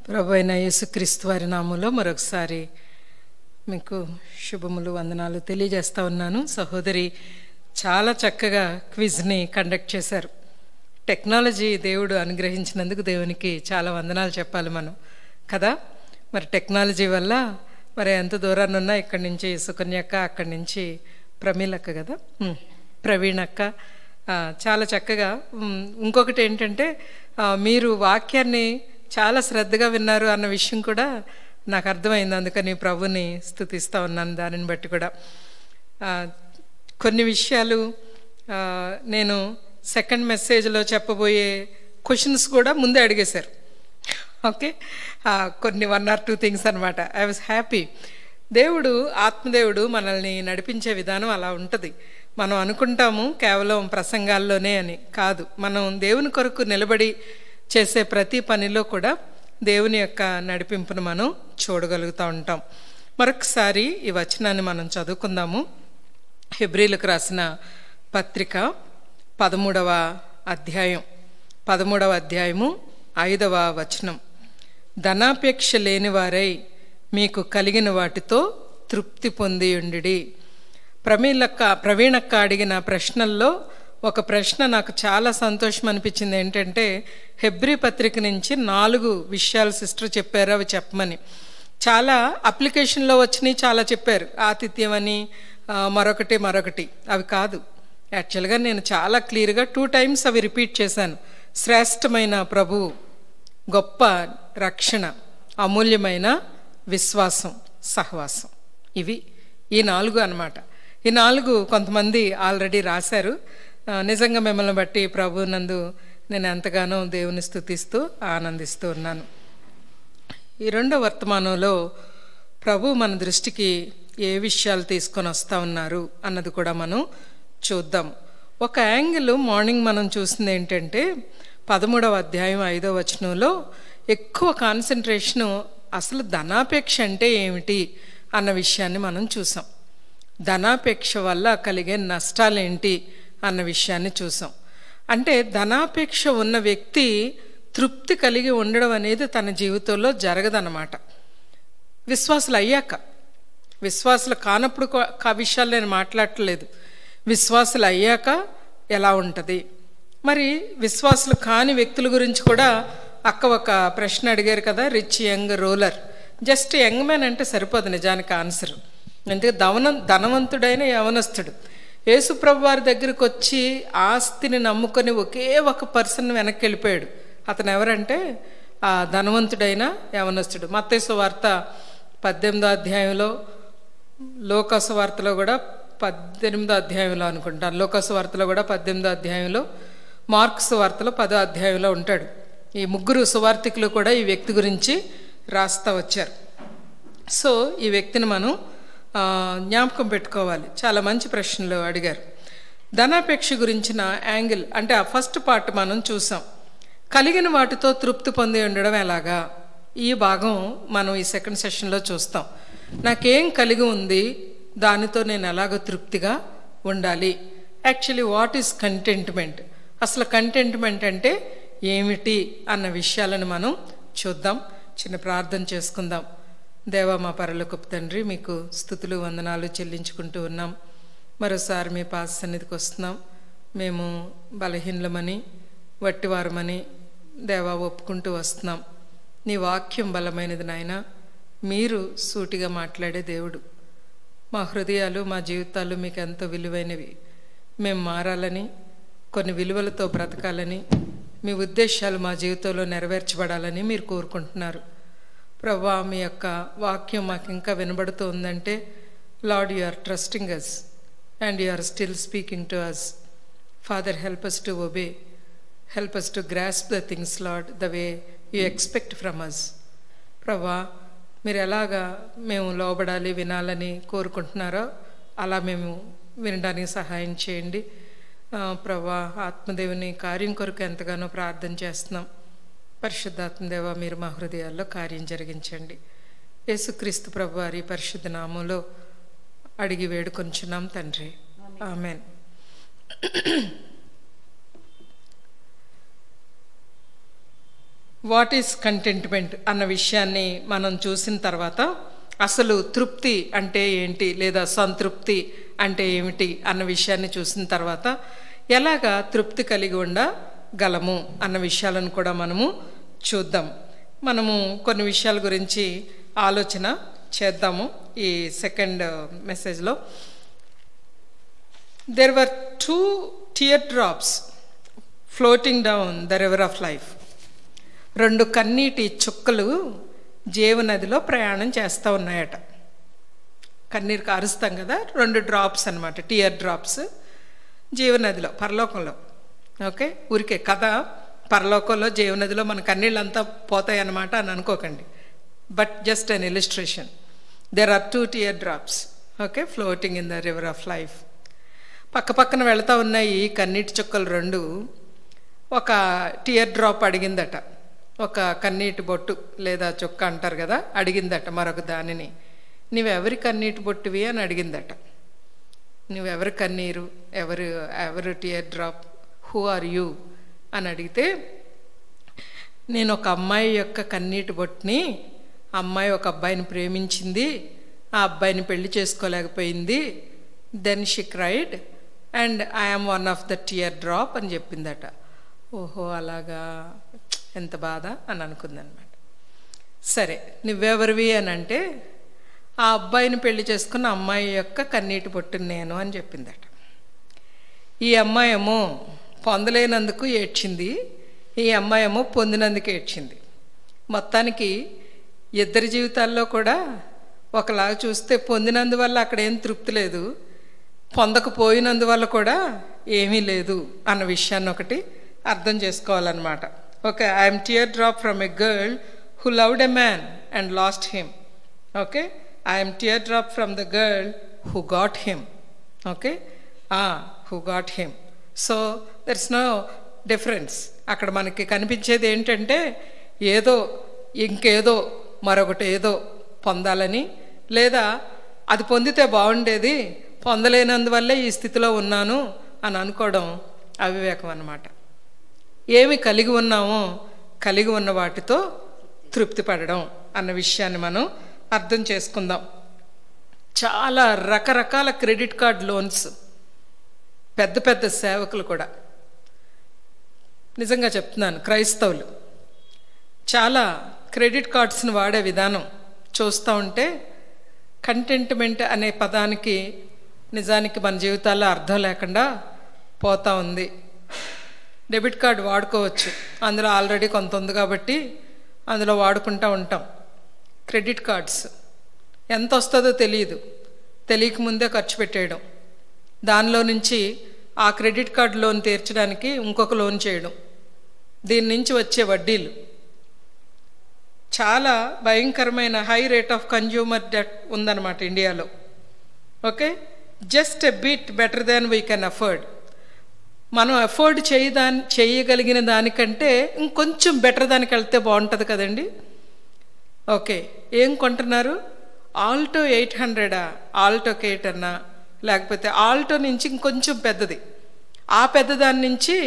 ప్రభువైన యేసుక్రీస్తు వారి నామములో మరొకసారి మీకు శుభములు వందనాలు తెలియజేస్తా ఉన్నాను. సహోదరి చాలా చక్కగా క్విజ్ని కండక్ట్ చేశారు. టెక్నాలజీ దేవుడు అనుగ్రహించినందుకు దేవునికి చాలా వందనాలు చెప్పాలి మనం కదా. మరి టెక్నాలజీ వల్ల మరి ఎంత దూరాన్ని ఉన్నా ఇక్కడి నుంచి సుకన్యక్క, అక్కడి నుంచి ప్రమీలక్క కదా, ప్రవీణక్క చాలా చక్కగా. ఇంకొకటి ఏంటంటే మీరు వాక్యాన్ని చాలా శ్రద్ధగా విన్నారు అన్న విషయం కూడా నాకు అర్థమైంది. అందుకని ప్రభుని స్తుతిస్తూ ఉన్నాను. దానిని బట్టి కూడా కొన్ని విషయాలు నేను సెకండ్ మెసేజ్లో చెప్పబోయే క్వశ్చన్స్ కూడా ముందే అడిగేశారు. ఓకే, కొన్ని 1 or 2 థింగ్స్ అనమాట. I was happy. దేవుడు, ఆత్మదేవుడు మనల్ని నడిపించే విధానం అలా ఉంటుంది. మనం అనుకుంటాము కేవలం ప్రసంగాల్లోనే అని కాదు. మనం దేవుని కొరకు నిలబడి చేసే ప్రతి పనిలో కూడా దేవుని యొక్క నడిపింపును మనం చూడగలుగుతూ ఉంటాం. మరొకసారి ఈ వచనాన్ని మనం చదువుకుందాము. హెబ్రీలకు రాసిన పత్రిక 13వ అధ్యాయం 5వ వచనం. ధనాపేక్ష లేని వారై మీకు కలిగిన వాటితో తృప్తి పొంది ఉండిడి. ప్రవీణక్క అడిగిన ప్రశ్నల్లో ఒక ప్రశ్న నాకు చాలా సంతోషం అనిపించింది. ఏంటంటే హెబ్రీ పత్రిక నుంచి 4 విషయాలు సిస్టర్ చెప్పారు, అవి చెప్పమని. చాలా అప్లికేషన్లో వచ్చినాయి, చాలా చెప్పారు. ఆతిథ్యం అని మరొకటి అవి కాదు. యాక్చువల్గా నేను చాలా క్లియర్గా 2 times అవి రిపీట్ చేశాను. శ్రేష్టమైన ప్రభువు, గొప్ప రక్షణ, అమూల్యమైన విశ్వాసం, సహవాసం, ఇవి ఈ 4 అన్నమాట. ఈ 4 కొంతమంది ఆల్రెడీ రాశారు. నిజంగా మిమ్మల్ని బట్టి ప్రభు నందు నేను ఎంతగానో దేవుని స్తుతిస్తూ ఆనందిస్తూ ఉన్నాను. ఈ 2వ వర్తమానంలో ప్రభు మన దృష్టికి ఏ విషయాలు తీసుకొని వస్తూ ఉన్నారు అన్నది కూడా మనం చూద్దాం. ఒక యాంగిల్ మార్నింగ్ మనం చూసింది ఏంటంటే 13వ అధ్యాయం 5వ వచనంలో ఎక్కువ కాన్సన్ట్రేషను అసలు ధనాపేక్ష అంటే ఏమిటి అన్న విషయాన్ని మనం చూసాం. ధనాపేక్ష వల్ల కలిగే నష్టాలేంటి అన్న విషయాన్ని చూసాం. అంటే ధనాపేక్ష ఉన్న వ్యక్తి తృప్తి కలిగి ఉండడం అనేది తన జీవితంలో జరగదన్నమాట. విశ్వాసులు అయ్యాక, విశ్వాసులు కానప్పుడు ఆ విషయాలు నేను మాట్లాడట్లేదు. విశ్వాసులు అయ్యాక ఎలా ఉంటుంది. మరి విశ్వాసులు కాని వ్యక్తుల గురించి కూడా అక్క ఒక ప్రశ్న అడిగారు కదా, rich young ruler. Just young man అంటే సరిపోదు నిజానికి ఆన్సర్. అంటే ధనవంతుడైన యవనస్తుడు యేసుప్రభు వారి దగ్గరికి వచ్చి ఆస్తిని నమ్ముకొని ఒకే ఒక పర్సన్ వెనక్కి వెళ్ళిపోయాడు. అతను ఎవరంటే ఆ ధనవంతుడైన యవనస్తుడు. మత్తయి సువార్త 18వ అధ్యాయంలో, లోకాసు వార్తలో కూడా 18వ అధ్యాయంలో అనుకుంటాను, లోకాసు వార్తలో కూడా 18వ అధ్యాయంలో, మార్కు సువార్తలో 10వ అధ్యాయంలో ఉంటాడు. ఈ 3 సువార్తికులు కూడా ఈ వ్యక్తి గురించి రాస్తా వచ్చారు. సో ఈ వ్యక్తిని మనం జ్ఞాపకం పెట్టుకోవాలి. చాలా మంచి ప్రశ్నలు అడిగారు. ధనాపేక్ష గురించిన యాంగిల్ అంటే ఆ ఫస్ట్ పార్ట్ మనం చూసాం. కలిగిన వాటితో తృప్తి పొంది ఉండడం ఎలాగా, ఈ భాగం మనం ఈ సెకండ్ సెషన్లో చూస్తాం. నాకేం కలిగి ఉంది, దానితో నేను ఎలాగో తృప్తిగా ఉండాలి. యాక్చువల్లీ వాట్ ఈజ్ కంటెంట్మెంట్, అసలు కంటెంట్మెంట్ అంటే ఏమిటి అన్న విషయాలను మనం చూద్దాం. చిన్న ప్రార్థన చేసుకుందాం. దేవా, మా పరలోకపు తండ్రి, మీకు స్తుతులు వందనాలు చెల్లించుకుంటూ ఉన్నాం. మరోసారి మీ పాద సన్నిధికి వస్తున్నాం. మేము బలహీనమని, వట్టివారమని దేవా ఒప్పుకుంటూ వస్తున్నాం. నీ వాక్యం బలమైనది నాయన. మీరు సూటిగా మాట్లాడే దేవుడు. మా హృదయాలు, మా జీవితాలు మీకు ఎంతో విలువైనవి. మేము మారాలని, కొన్ని విలువలతో బ్రతకాలని, మీ ఉద్దేశాలు మా జీవితంలో నెరవేర్చబడాలని మీరు కోరుకుంటున్నారు. ప్రభా, మీ యొక్క వాక్యం మాకు ఇంకా వినబడుతూ ఉందంటే, Lord, you are trusting us and you are still speaking to us. Father, help us to obey, help us to grasp the things Lord the way you expect from us. ప్రభా, మీరు ఎలాగా మేము లోబడాలి, వినాలని కోరుకుంటున్నారో అలా మేము వినడానికి సహాయం చేయండి. ప్రభా, ఆత్మదేవుని కార్యం కొరకు ఎంతగానో ప్రార్థన చేస్తున్నాం. పరిశుద్ధాత్మదేవ, మీరు మా హృదయాల్లో కార్యం జరిగించండి. యేసుక్రీస్తు ప్రభు వారి పరిశుద్ధ నామంలో అడిగి వేడుకొంచున్నాం తండ్రి, ఆమెన్. వాట్ ఈస్ కంటెంట్మెంట్ అన్న విషయాన్ని మనం చూసిన తర్వాత అసలు తృప్తి అంటే ఏంటి లేదా సంతృప్తి అంటే ఏమిటి అన్న విషయాన్ని చూసిన తర్వాత ఎలాగా తృప్తి కలిగి ఉండగలము అన్న విషయాలను కూడా మనము చూద్దాం. మనము కొన్ని విషయాల గురించి ఆలోచన చేద్దాము ఈ సెకండ్ మెసేజ్లో. There were 2 teardrops floating down the river of life. 2 కన్నీటి చుక్కలు జీవనదిలో ప్రయాణం చేస్తూ ఉన్నాయట. కన్నీరు కారుస్తాం కదా, 2 డ్రాప్స్ అనమాట, టియర్ డ్రాప్స్ జీవనదిలో, పరలోకంలో. ఓకే, ఊరికే కథ, పరలోకంలో జీవనదిలో మన కన్నీళ్ళంతా పోతాయి అన్నమాట అని అనుకోకండి. But just an illustration. There are 2 tear drops, okay, floating in the river of life. పక్క పక్కన వెళ్తూ ఉన్నాయి కన్నీటి చుక్కలు 2. ఒక టియర్ డ్రాప్ అడిగిందట, ఒక కన్నీటి బొట్టు లేదా చుక్క అంటారు కదా, అడిగిందట మరొక దానిని, నువ్వెవరి కన్నీటి బొట్టువి అని అడిగిందట. నువ్వెవరి కన్నీరు, ఎవరు tear drop, who are you అని అడిగితే, నేను ఒక అమ్మాయి యొక్క కన్నీటి బొట్టుని, అమ్మాయి ఒక అబ్బాయిని ప్రేమించింది, ఆ అబ్బాయిని పెళ్లి చేసుకోలేకపోయింది, then she cried and I'm one of the tear drop అని చెప్పిందట. ఓహో అలాగా, ఎంత బాధ అని అనుకుందనమాట. సరే, నువ్వెవరివి అని అంటే, ఆ అబ్బాయిని పెళ్లి చేసుకున్న అమ్మాయి యొక్క కన్నీటి బొట్టుని నేను అని చెప్పిందట. ఈ అమ్మాయి ఏమో పొందలేనందుకు ఏడ్చింది, ఈ అమ్మాయి ఏమో పొందినందుకు ఏడ్చింది. మొత్తానికి ఇద్దరి జీవితాల్లో కూడా ఒకలాగా చూస్తే పొందినందువల్ల అక్కడ ఏం తృప్తి లేదు, పొందకపోయినందువల్ల కూడా ఏమీ లేదు అన్న విషయాన్ని ఒకటి అర్థం చేసుకోవాలన్నమాట. Okay, I'm tear drop from a girl who loved a man and lost him. Okay, I'm tear drop from the girl who got him. Okay, who got him. So there is no difference. అక్కడ మనకి కనిపించేది ఏంటంటే, ఏదో ఇంకేదో మరొకటి ఏదో పొందాలని, లేదా అది పొందితే బాగుండేది, పొందలేనందువల్లే ఈ స్థితిలో ఉన్నాను అని అనుకోవడం అవివేకం అన్నమాట. ఏమి కలిగి ఉన్నామో కలిగి ఉన్న వాటితో తృప్తి పడడం అన్న విషయాన్ని మనం అర్థం చేసుకుందాం. చాలా రకరకాల క్రెడిట్ కార్డ్ లోన్స్, పెద్ద పెద్ద సేవకులు కూడా, నిజంగా చెప్తున్నాను, క్రైస్తవులు చాలా క్రెడిట్ కార్డ్స్ని వాడే విధానం చూస్తూ ఉంటే కంటెంట్మెంట్ అనే పదానికి నిజానికి మన జీవితాల్లో అర్థం లేకుండా పోతూ ఉంది. డెబిట్ కార్డు వాడుకోవచ్చు, అందులో ఆల్రెడీ కొంత ఉంది కాబట్టి అందులో వాడుకుంటూ ఉంటాం. క్రెడిట్ కార్డ్స్ ఎంత వస్తుందో తెలియదు, తెలియకముందే ఖర్చు పెట్టేయడం, దానిలో నుంచి ఆ క్రెడిట్ కార్డు లోన్ తీర్చడానికి ఇంకొక లోన్ చేయడం, దీని నుంచి వచ్చే వడ్డీలు, చాలా భయంకరమైన high rate of consumer debt ఉందన్నమాట ఇండియాలో. Okay, just a bit better than we can afford. మనం అఫోర్డ్ చేయగలిగిన దానికంటే ఇంకొంచెం బెటర్ దానికి వెళ్తే బాగుంటుంది కదండి. ఓకే, ఏం కొంటున్నారు? ఆల్టో 800, ఆల్టో కేట్ అన్నా, లేకపోతే ఆల్టో నుంచి ఇంకొంచెం పెద్దది, ఆ పెద్దదాని నుంచి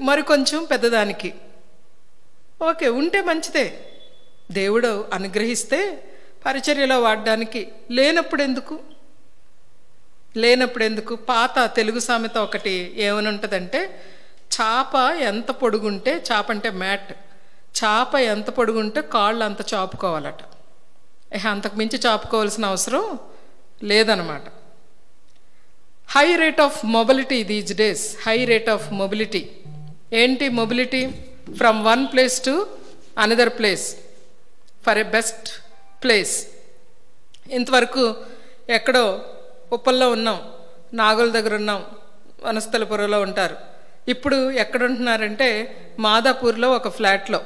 మరికొంచెం పెద్దదానికి. ఓకే, ఉంటే మంచిదే, దేవుడు అనుగ్రహిస్తే పరిచర్యలో వాడడానికి. లేనప్పుడు ఎందుకు? పాత తెలుగు సామెత ఒకటి ఏమని ఉంటుందంటే, చాప ఎంత పొడుగుంటే, చాప అంటే మ్యాట్, చాప ఎంత పొడుగుంటే కాళ్ళు అంత చాపుకోవాలట. అంతకు మించి చాపుకోవాల్సిన అవసరం లేదన్నమాట. High rate of mobility these days, high rate of mobility. ఏంటి mobility? From one place to another place for a best place. ఇంతవరకు ఎక్కడో ఉప్పల్లో ఉన్నాం, నాగుల దగ్గర ఉన్నాం, వనస్థలపురంలో ఉంటారు. ఇప్పుడు ఎక్కడ ఉంటున్నారంటే మాదాపూర్లో ఒక ఫ్లాట్లో,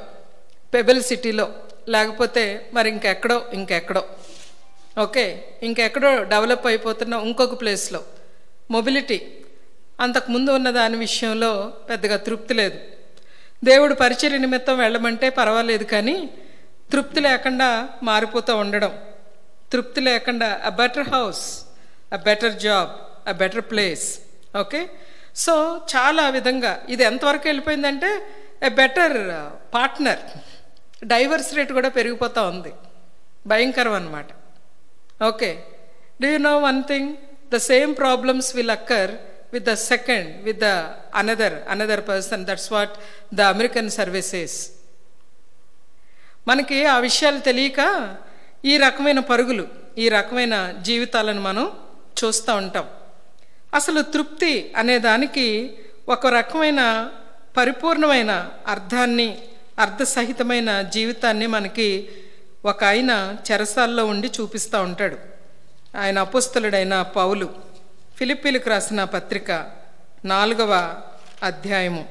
పెబెల్ సిటీలో, లేకపోతే మరి ఇంకెక్కడో. ఓకే, ఇంకెక్కడో డెవలప్ అయిపోతున్న ఇంకొక ప్లేస్లో. మొబిలిటీ. అంతకుముందు ఉన్న దాని విషయంలో పెద్దగా తృప్తి లేదు. దేవుడు పరిచర్య నిమిత్తం వెళ్ళమంటే పర్వాలేదు, కానీ తృప్తి లేకుండా మారిపోతూ ఉండడం, తృప్తి లేకుండా a better house, a better job, a better place. Okay, so చాలా విధంగా ఇది ఎంతవరకు వెళ్ళిపోయిందంటే a better partner, divorce rate కూడా పెరిగిపోతూ ఉంది, భయంకరం అన్నమాట. Okay, do you know one thing, the same problems will occur with the second, with the another person. That's what the American survey says. మనకి ఆ విషయాలు తెలియక ఈ రకమైన పరుగులు, ఈ రకమైన జీవితాలను మనం చూస్తూ ఉంటాం. అసలు తృప్తి అనే దానికి ఒక రకమైన పరిపూర్ణమైన అర్థాన్ని, అర్థసహితమైన జీవితాన్ని మనకి ఒక ఆయన చెరసాల్లో ఉండి చూపిస్తూ ఉంటాడు. ఆయన అపోస్తలుడైన పౌలు ఫిలిప్పీలకు రాసిన పత్రిక 4వ అధ్యాయము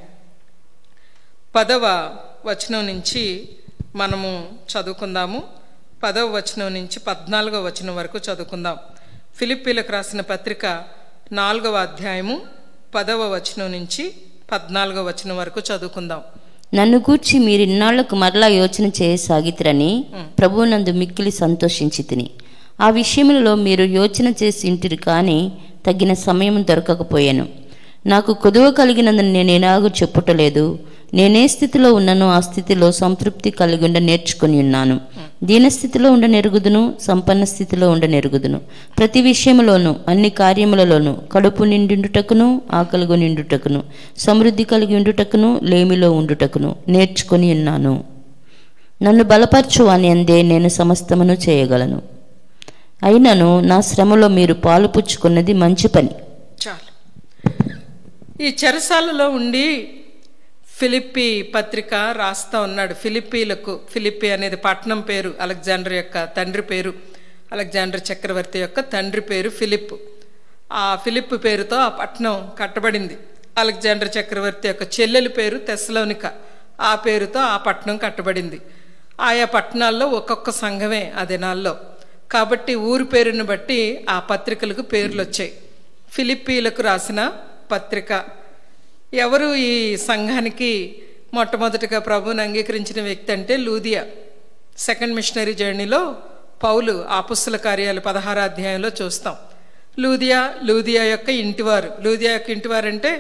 10వ వచనం నుంచి మనము చదువుకుందాము. 10వ వచనం నుంచి 14వ వచనం వరకు చదువుకుందాం. ఫిలిప్పీలకు రాసిన పత్రిక 4వ అధ్యాయము 10వ వచనం నుంచి 14వ వచనం వరకు చదువుకుందాం. నన్ను గూర్చి మీరు ఇన్నాళ్లకు మరలా యోచన చేయసాగితిరని ప్రభువునందు మిక్కిలి సంతోషించి తిని, ఆ విషయములలో మీరు యోచన చేసి ఇంటిరి కానీ తగిన సమయం దొరకకపోయాను. నాకు కొదువ కలిగినందున నేను ఎలాగూ చెప్పుటలేదు. నేనే స్థితిలో ఉన్ననో ఆ స్థితిలో సంతృప్తి కలిగి ఉండ నేర్చుకుని ఉన్నాను. దీనస్థితిలో ఉండ నెరుగుదును, సంపన్న స్థితిలో ఉండ నెరుగుదును. ప్రతి విషయములోను, అన్ని కార్యములలోను కడుపు నిండుటకును, ఆకలిగా నిండుటకును, సమృద్ధి కలిగి ఉండుటకును, లేమిలో ఉండుటకును నేర్చుకుని ఉన్నాను. నన్ను బలపరచు అని అందే నేను సమస్తమును చేయగలను. అయినను నా శ్రమలో మీరు పాలు పుచ్చుకున్నది మంచి పని. చాలు. ఈ చెరసాలలో ఉండి ఫిలిప్పీ పత్రిక రాస్తా ఉన్నాడు ఫిలిప్పీలకు. ఫిలిప్పీ అనేది పట్టణం పేరు, అలెగ్జాండర్ యొక్క తండ్రి పేరు, అలెగ్జాండర్ చక్రవర్తి యొక్క తండ్రి పేరు ఫిలిప్. ఆ ఫిలిప్ పేరుతో ఆ పట్టణం కట్టబడింది. అలెగ్జాండర్ చక్రవర్తి యొక్క చెల్లెలి పేరు తెస్సలోనిక, ఆ పేరుతో ఆ పట్టణం కట్టబడింది. ఆయా పట్టణాల్లో ఒక్కొక్క సంఘమే ఆ దినాల్లో. కాబట్టి ఊరి పేరుని బట్టి ఆ పత్రికలకు పేర్లు వచ్చాయి. ఫిలిప్పీలకు రాసిన పత్రిక. ఎవరు ఈ సంఘానికి మొట్టమొదటిగా ప్రభువుని అంగీకరించిన వ్యక్తి అంటే లూదియా. సెకండ్ మిషనరీ జర్నీలో పౌలు అపోస్తల కార్యాలు 16వ అధ్యాయంలో చూస్తాం. లూదియా యొక్క ఇంటివారు. లూదియా యొక్క ఇంటివారు అంటే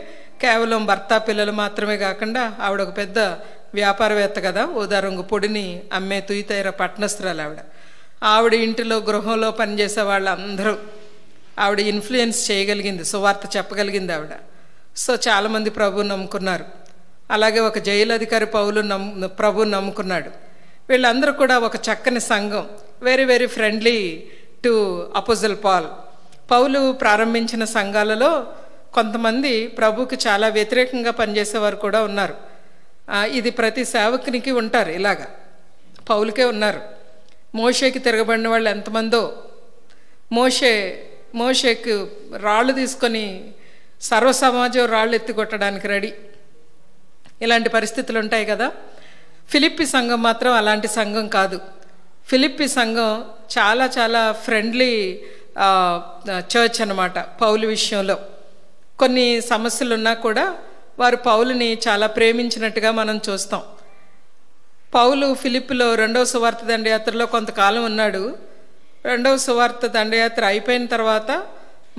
కేవలం భర్త పిల్లలు మాత్రమే కాకుండా ఆవిడ ఒక పెద్ద వ్యాపారవేత్త కదా, ఊదారంగు పొడిని అమ్మే తుయితైర పట్టణస్తురాలు ఆవిడ. ఆవిడ ఇంటిలో గృహంలో పనిచేసే వాళ్ళందరూ ఆవిడ ఇన్ఫ్లుయెన్స్ చేయగలిగింది, సువార్త చెప్పగలిగింది ఆవిడ. సో చాలామంది ప్రభువుని నమ్ముకున్నారు. అలాగే ఒక జైలు అధికారి ప్రభువుని నమ్ముకున్నాడు. వీళ్ళందరూ కూడా ఒక చక్కని సంఘం, very very friendly to apostle Paul. పౌలు ప్రారంభించిన సంఘాలలో కొంతమంది ప్రభువుకి చాలా వ్యతిరేకంగా పనిచేసేవారు కూడా ఉన్నారు. ఇది ప్రతి సేవకునికి ఉంటారు, ఇలాగా పౌలుకే ఉన్నారు. మోషేకి తిరగబడిన వాళ్ళు ఎంతమందో, మోషేకు రాళ్ళు తీసుకొని సర్వసమాజం రాళ్ళు ఎత్తి కొట్టడానికి రెడీ. ఇలాంటి పరిస్థితులు ఉంటాయి కదా. ఫిలిప్పీ సంఘం మాత్రం అలాంటి సంఘం కాదు. ఫిలిప్పీ సంఘం చాలా చాలా ఫ్రెండ్లీ చర్చ్ అన్నమాట. పౌలు విషయంలో కొన్ని సమస్యలు ఉన్నా కూడా వారు పౌలుని చాలా ప్రేమించినట్టుగా మనం చూస్తాం. పౌలు ఫిలిప్పీలో 2వ సువార్త దండయాత్రలో కొంతకాలం ఉన్నాడు. 2వ సువార్త దండయాత్ర అయిపోయిన తర్వాత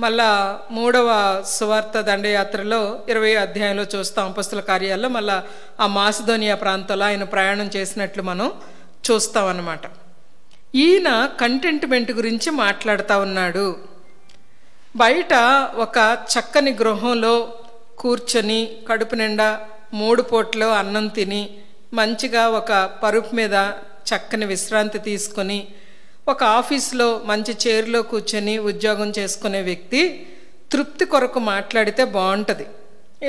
మళ్ళా 3వ సువార్త దండయాత్రలో 20వ అధ్యాయంలో చూస్తాం. అపోస్తల కార్యాల్లో మళ్ళా ఆ మాసిదోనియా ప్రాంతంలో ఆయన ప్రయాణం చేసినట్లు మనం చూస్తాం అన్నమాట. ఈయన కంటెంట్మెంట్ గురించి మాట్లాడుతూ ఉన్నాడు. బయట ఒక చక్కని గృహంలో కూర్చొని కడుపు నిండా 3 పూటలు అన్నం తిని మంచిగా ఒక పరుపు మీద చక్కని విశ్రాంతి తీసుకొని ఒక ఆఫీస్లో మంచి చైర్లో కూర్చొని ఉద్యోగం చేసుకునే వ్యక్తి తృప్తి కొరకు మాట్లాడితే బాగుంటుంది.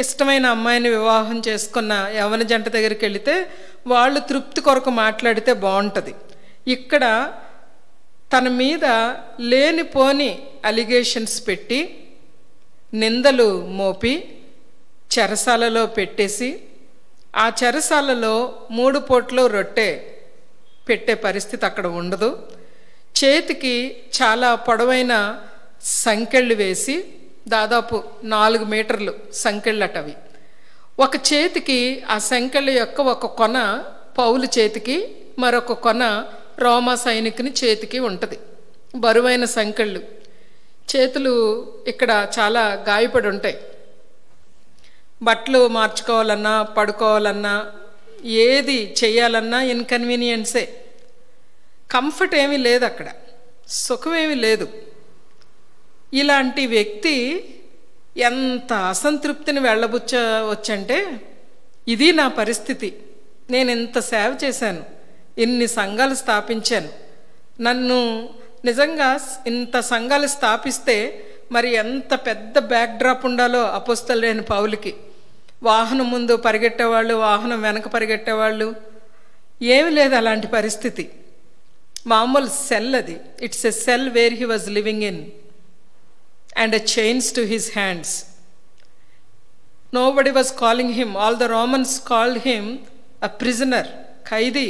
ఇష్టమైన అమ్మాయిని వివాహం చేసుకున్న యవ్వన జంట దగ్గరికి వెళితే వాళ్ళు తృప్తి కొరకు మాట్లాడితే బాగుంటుంది. ఇక్కడ తన మీద లేనిపోని అలిగేషన్స్ పెట్టి నిందలు మోపి చెరసాలలో పెట్టేసి ఆ చెరసాలలో 3 పూటలు రొట్టె పెట్టే పరిస్థితి అక్కడ ఉండదు. చేతికి చాలా పొడవైన సంకెళ్ళు వేసి దాదాపు 4 మీటర్లు సంకెళ్ళటవి. ఒక చేతికి ఆ సంకెళ్ళ యొక్క ఒక కొన పౌలు చేతికి, మరొక కొన రోమా సైనికుని చేతికి ఉంటుంది. బరువైన సంకెళ్ళు. చేతులు ఇక్కడ చాలా గాయపడి ఉంటాయి. బట్టలు మార్చుకోవాలన్నా, పడుకోవాలన్నా, ఏది చేయాలన్నా ఇన్కన్వీనియన్సే, కంఫర్ట్ ఏమీ లేదు, అక్కడ సుఖమేమీ లేదు. ఇలాంటి వ్యక్తి ఎంత అసంతృప్తిని వెళ్ళబుచ్చవచ్చంటే, ఇది నా పరిస్థితి, నేను ఇంత సేవ చేశాను, ఇన్ని సంఘాలు స్థాపించాను, నన్ను నిజంగా ఇంత సంఘాలు స్థాపిస్తే మరి ఎంత పెద్ద బ్యాక్ డ్రాప్ ఉండాలో అపోస్తలుడైన పౌలుకి. వాహనం ముందు పరిగెట్టేవాళ్ళు, వాహనం వెనక పరిగెట్టేవాళ్ళు, ఏమి లేదు అలాంటి పరిస్థితి. మామూలు సెల్ అది, it's a cell where he was living in and a chains to his hands. Nobody was calling him, all the Romans called him a prisoner, ఖైదీ.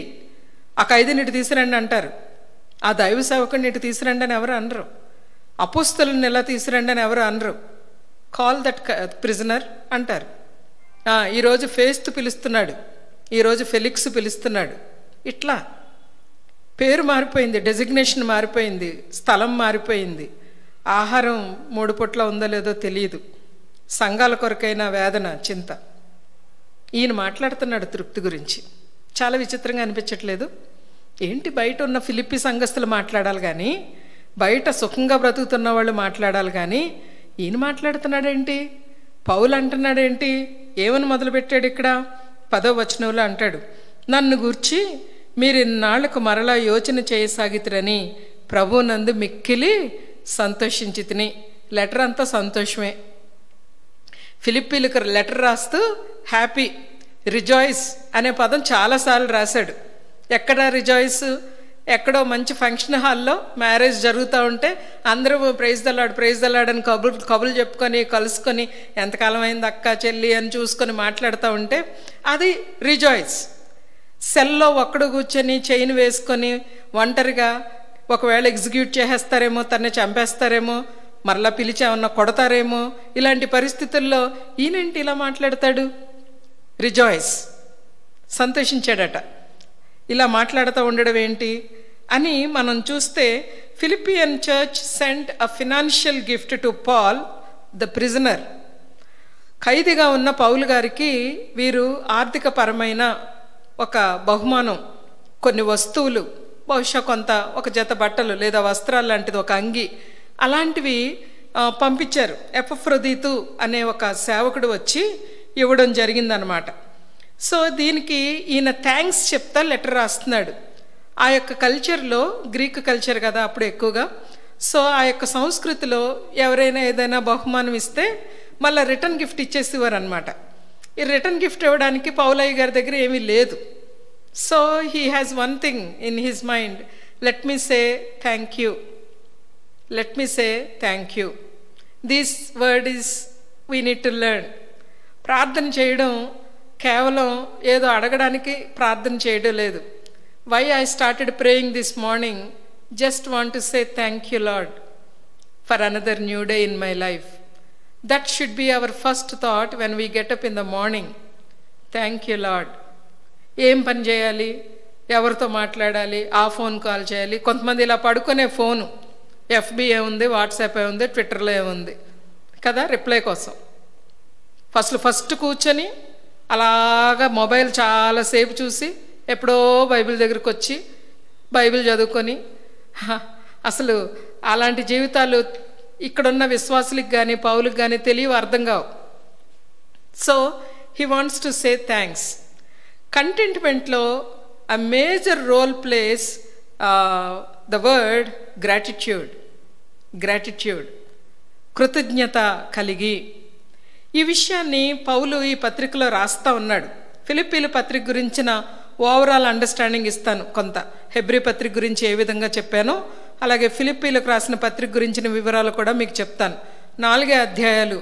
ఆ ఖైదీని ఇటు తీసుకురండి అంటారు, ఆ దైవ సేవకుడిని ఇటు తీసుకురండి అని ఎవరు అనరు, అపోస్తలుని ఎలా తీసుకురండి అని ఎవరు అనరు. కాల్ దట్ ప్రిజనర్ అంటారు. ఈరోజు ఫేస్తు పిలుస్తున్నాడు, ఈరోజు ఫెలిక్స్ పిలుస్తున్నాడు. ఇట్లా పేరు మారిపోయింది, డెసిగ్నేషన్ మారిపోయింది, స్థలం మారిపోయింది, ఆహారం 3 పూట్ల ఉందో లేదో తెలియదు, సంఘాల కొరకైన వేదన, చింత. ఈయన మాట్లాడుతున్నాడు తృప్తి గురించి. చాలా విచిత్రంగా అనిపించట్లేదు? ఏంటి, బయట ఉన్న ఫిలిప్పీ సంఘస్థులు మాట్లాడాలి కానీ, బయట సుఖంగా బ్రతుకుతున్న వాళ్ళు మాట్లాడాలి కానీ, ఈయన మాట్లాడుతున్నాడేంటి? పౌలు అంటున్నాడేంటి? ఏమని మొదలుపెట్టాడు ఇక్కడ? 10వ వచనంలో అంటాడు, నన్ను గూర్చి మీరు ఇన్నాళ్లకు మరలా యోచన చేయసాగితురని ప్రభువునందు మిక్కిలి సంతోషించి తిని. లెటర్ అంతా సంతోషమే. ఫిలిప్పీలకు లెటర్ రాస్తూ హ్యాపీ, రిజాయిస్ అనే పదం చాలాసార్లు రాశాడు. ఎక్కడ రిజాయిస్? ఎక్కడో మంచి ఫంక్షన్ హాల్లో మ్యారేజ్ జరుగుతూ ఉంటే అందరూ ప్రైజ్ దల్లాడు అని కబుర్లు చెప్పుకొని కలుసుకొని ఎంతకాలం అయింది అక్క చెల్లి అని చూసుకొని మాట్లాడుతూ ఉంటే అది రిజాయిస్. సెల్లో ఒక్కడు కూర్చొని చైన్ వేసుకొని ఒంటరిగా ఒకవేళ ఎగ్జిక్యూట్ చేసేస్తారేమో, తన్ని చంపేస్తారేమో, మరలా పిలిచి ఏమన్నా కొడతారేమో, ఇలాంటి పరిస్థితుల్లో ఈయనేంటి ఇలా మాట్లాడతాడు? రిజాయిస్, సంతోషించాడట. ఇలా మాట్లాడుతూ ఉండడం ఏంటి అని మనం చూస్తే, Philippian church sent a financial gift to Paul the prisoner. ఖైదీగా ఉన్న పౌలు గారికి వీరు ఆర్థిక పరమైన ఒక బహుమానం, కొన్ని వస్తువులు, బహుశా కొంత ఒక జత బట్టలు లేదా వస్త్రాలు లాంటిది, ఒక అంగి అలాంటివి పంపించారు. ఎపఫ్రొదీతు అనే ఒక సేవకుడు వచ్చి ఇవ్వడం జరిగిందనమాట. సో దీనికి ఈయన థ్యాంక్స్ చెప్తా లెటర్ రాస్తున్నాడు. ఆ యొక్క కల్చర్లో, గ్రీక్ కల్చర్ కదా అప్పుడు ఎక్కువగా, సో ఆ యొక్క సంస్కృతిలో ఎవరైనా ఏదైనా బహుమానం ఇస్తే మళ్ళీ రిటర్న్ గిఫ్ట్ ఇచ్చేసేవారు అనమాట. ఈ రిటర్న్ గిఫ్ట్ ఇవ్వడానికి పౌలయ్య గారి దగ్గర ఏమీ లేదు. So he has one thing in his mind, let me say thank you, let me say thank you. This word is we need to learn. ప్రార్థన చేయడం కేవలం ఏదో అడగడానికి ప్రార్థన చేయడం లేదు. Why I started praying this morning, just want to say thank you Lord for another new day in my life. That should be our first thought when we get up in the morning. Thank you lord. ఏం పని చేయాలి, ఎవరితో మాట్లాడాలి, ఆ phone call చేయాలి. కొంతమంది ఇలా పడుకునే ఫోను, ఎఫ్బి ఏముంది, వాట్సాప్ ఏముంది, ట్విట్టర్లో ఏముంది కదా రిప్లై కోసం. ఫస్ట్ కూర్చొని అలాగా మొబైల్ చాలాసేపు చూసి ఎప్పుడో బైబిల్ దగ్గరికి వచ్చి బైబిల్ చదువుకొని, అసలు అలాంటి జీవితాలు ఇక్కడున్న విశ్వాసులకు కానీ పౌలకు కానీ తెలియవు, అర్థం కావు. So he wants to say thanks. కంటెంట్మెంట్లో a major role plays the word gratitude, కృతజ్ఞత కలిగి. ఈ విషయాన్ని పౌలు ఈ పత్రికలో రాస్తా ఉన్నాడు. ఫిలిప్పీల పత్రిక గురించిన ఓవరాల్ అండర్స్టాండింగ్ ఇస్తాను కొంత. హెబ్రీ పత్రిక గురించి ఏ విధంగా చెప్పానో అలాగే ఫిలిప్పీలకు రాసిన పత్రిక గురించిన వివరాలు కూడా మీకు చెప్తాను. 4 అధ్యాయాలు,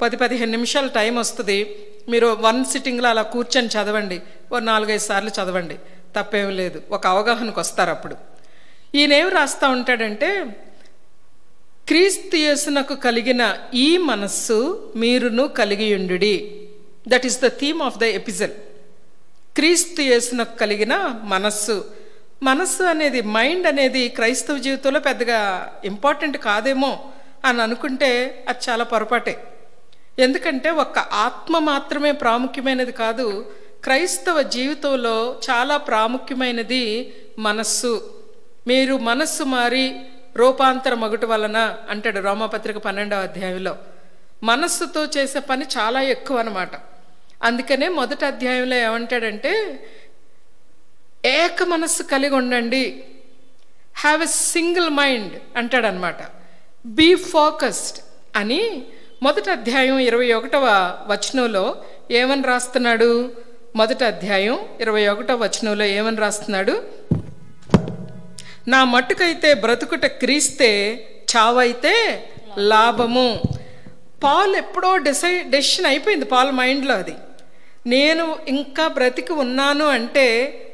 10-15 నిమిషాలు టైం వస్తుంది. మీరు 1 సిట్టింగ్లో అలా కూర్చొని చదవండి, ఓ 4-5 సార్లు చదవండి, తప్పేం లేదు, ఒక అవగాహనకు వస్తారు అప్పుడు. ఈయనేం రాస్తూ ఉంటాడంటే, క్రీస్తు యేసునకు కలిగిన ఈ మనస్సు మీరును కలిగియుండుడి. That is the theme of the episode. క్రీస్తు యేసునకు కలిగిన మనస్సు అనేది, మైండ్ అనేది క్రైస్తవ జీవితంలో పెద్దగా ఇంపార్టెంట్ కాదేమో అని అనుకుంటే అది చాలా పొరపాటే. ఎందుకంటే ఒక్క ఆత్మ మాత్రమే ప్రాముఖ్యమైనది కాదు, క్రైస్తవ జీవితంలో చాలా ప్రాముఖ్యమైనది మనస్సు. మీరు మనస్సు మారి రూపాంతరం ఒకటి వలన అంటాడు రోమాపత్రిక 12వ అధ్యాయంలో. మనస్సుతో చేసే పని చాలా ఎక్కువ అన్నమాట. అందుకనే మొదటి అధ్యాయంలో ఏమంటాడంటే ఏక మనస్సు కలిగి ఉండండి, హ్యావ్ ఎ సింగిల్ మైండ్ అంటాడనమాట. బీ ఫోకస్డ్ అని మొదటి అధ్యాయం 21వ వచనంలో ఏమని రాస్తున్నాడు? మొదటి అధ్యాయం 21వ వచనంలో ఏమని రాస్తున్నాడు? నా మట్టుకైతే బ్రతుకుట క్రీస్తే, చావైతే లాభము. పాల్ ఎప్పుడో డెసిషన్ అయిపోయింది పాల్ మైండ్లో. అది నేను ఇంకా బ్రతికి ఉన్నాను అంటే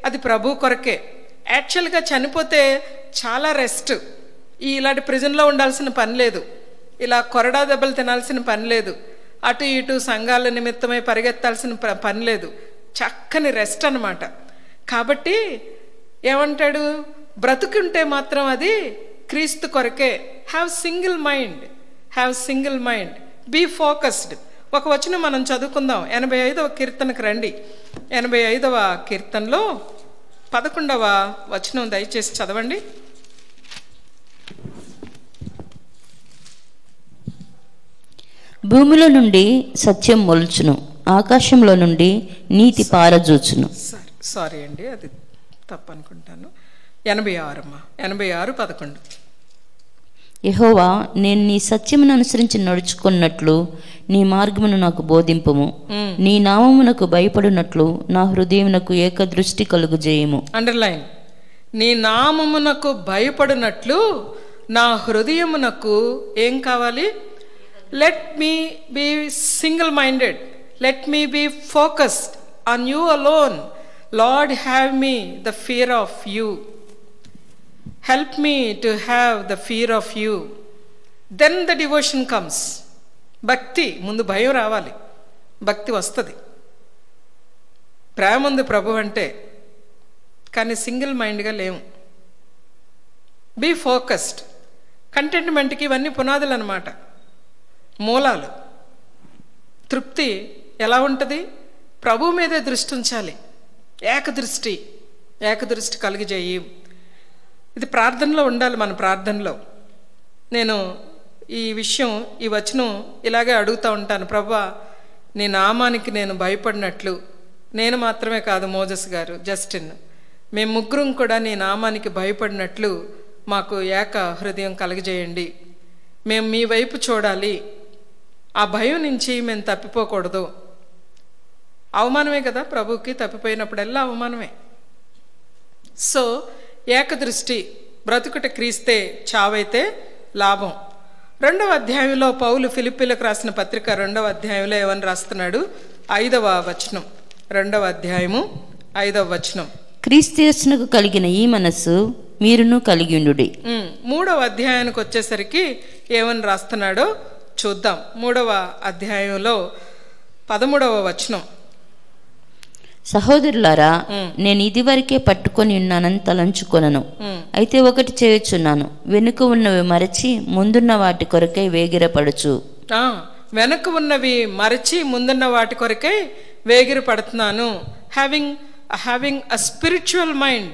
అది ప్రభు కొరకే. యాక్చువల్గా చనిపోతే చాలా రెస్ట్. ఇలాంటి ప్రిజన్లో ఉండాల్సిన పని లేదు, ఇలా కొరడా దెబ్బలు తినాల్సిన పని లేదు, అటు ఇటు సంఘాల నిమిత్తమై పరిగెత్తాల్సిన పని లేదు. చక్కని రెస్ట్ అన్నమాట. కాబట్టి ఏమంటాడు? బ్రతుకుంటే మాత్రం అది క్రీస్తు కొరకే. Have single mind, have single mind, be focused. ఒక వచనం మనం చదువుకుందాం. 85వ కీర్తనకు రండి. 85వ కీర్తనలో 11వ వచనం దయచేసి చదవండి. భూమిలో నుండి సత్యం మొలుచును, ఆకాశంలో నుండి నీతి పారజూచును. సారీ అండి, అది తప్పు అనుకుంటాను. 86 అమ్మా, 86:11. యెహోవా, నేను నీ సత్యమును అనుసరించి నడుచుకున్నట్లు నీ మార్గమును నాకు బోధింపుము. నీ నామమునకు భయపడినట్లు నా హృదయమునకు ఏకదృష్టి కలుగుజేయము. అండర్లైన్. నీ నామమునకు భయపడినట్లు నా హృదయమునకు ఏం కావాలి? Let me be single minded, let me be focused on you alone. Lord, have me the fear of you. Help me to have the fear of you. Then the devotion comes. భక్తి ముందు భయం రావాలి, భక్తి వస్తుంది. ప్రేమ ఉంది ప్రభు అంటే, కానీ single మైండ్గా లేవు. Be focused. కంటెంట్మెంట్కి ఇవన్నీ పునాదులు అన్నమాట, మూలాలు. తృప్తి ఎలా ఉంటుంది? ప్రభు మీదే దృష్టి ఉంచాలి. ఏకదృష్టి కలిగజేయి. ఇది ప్రార్థనలో ఉండాలి. మన ప్రార్థనలో నేను ఈ వచనం ఇలాగే అడుగుతూ ఉంటాను. ప్రభువా, నీ నామానికి నేను భయపడినట్లు, నేను మాత్రమే కాదు, మోజస్ గారు, జస్టిన్, మేము ముగ్గురం కూడా నీ నామానికి భయపడినట్లు మాకు ఏక హృదయం కలగజేయండి. మేము మీ వైపు చూడాలి. ఆ భయం నుంచి మేము తప్పిపోకూడదు. అవమానమే కదా ప్రభువుకి, తప్పిపోయినప్పుడల్లా అవమానమే. సో ఏకదృష్టి, బ్రతుకుట క్రీస్తే, చావైతే లాభం. 2వ అధ్యాయంలో పౌలు ఫిలిప్పీలకు రాసిన పత్రిక 2వ అధ్యాయంలో ఏమని రాస్తున్నాడు? 5వ వచనం. 2వ అధ్యాయము 5వ వచనం. క్రీస్తు యేసునకు కలిగిన ఈ మనస్సు మీరును కలిగి ఉండుడి. 3వ అధ్యాయానికి వచ్చేసరికి ఏమని రాస్తున్నాడో చూద్దాం. 3వ అధ్యాయంలో 13వ వచనం. సహోదరులారా, నేను ఇదివరకే పట్టుకొని ఉన్నానని తలంచుకొనను. అయితే ఒకటి చేయుచున్నాను, వెనుక ఉన్నవి మరచి ముందున్న వాటి కొరకై వేగిరపడుచు. వెనక ఉన్నవి మరచి ముందున్న వాటి కొరకై వేగిరపడుతున్నాను. Having a spiritual mind.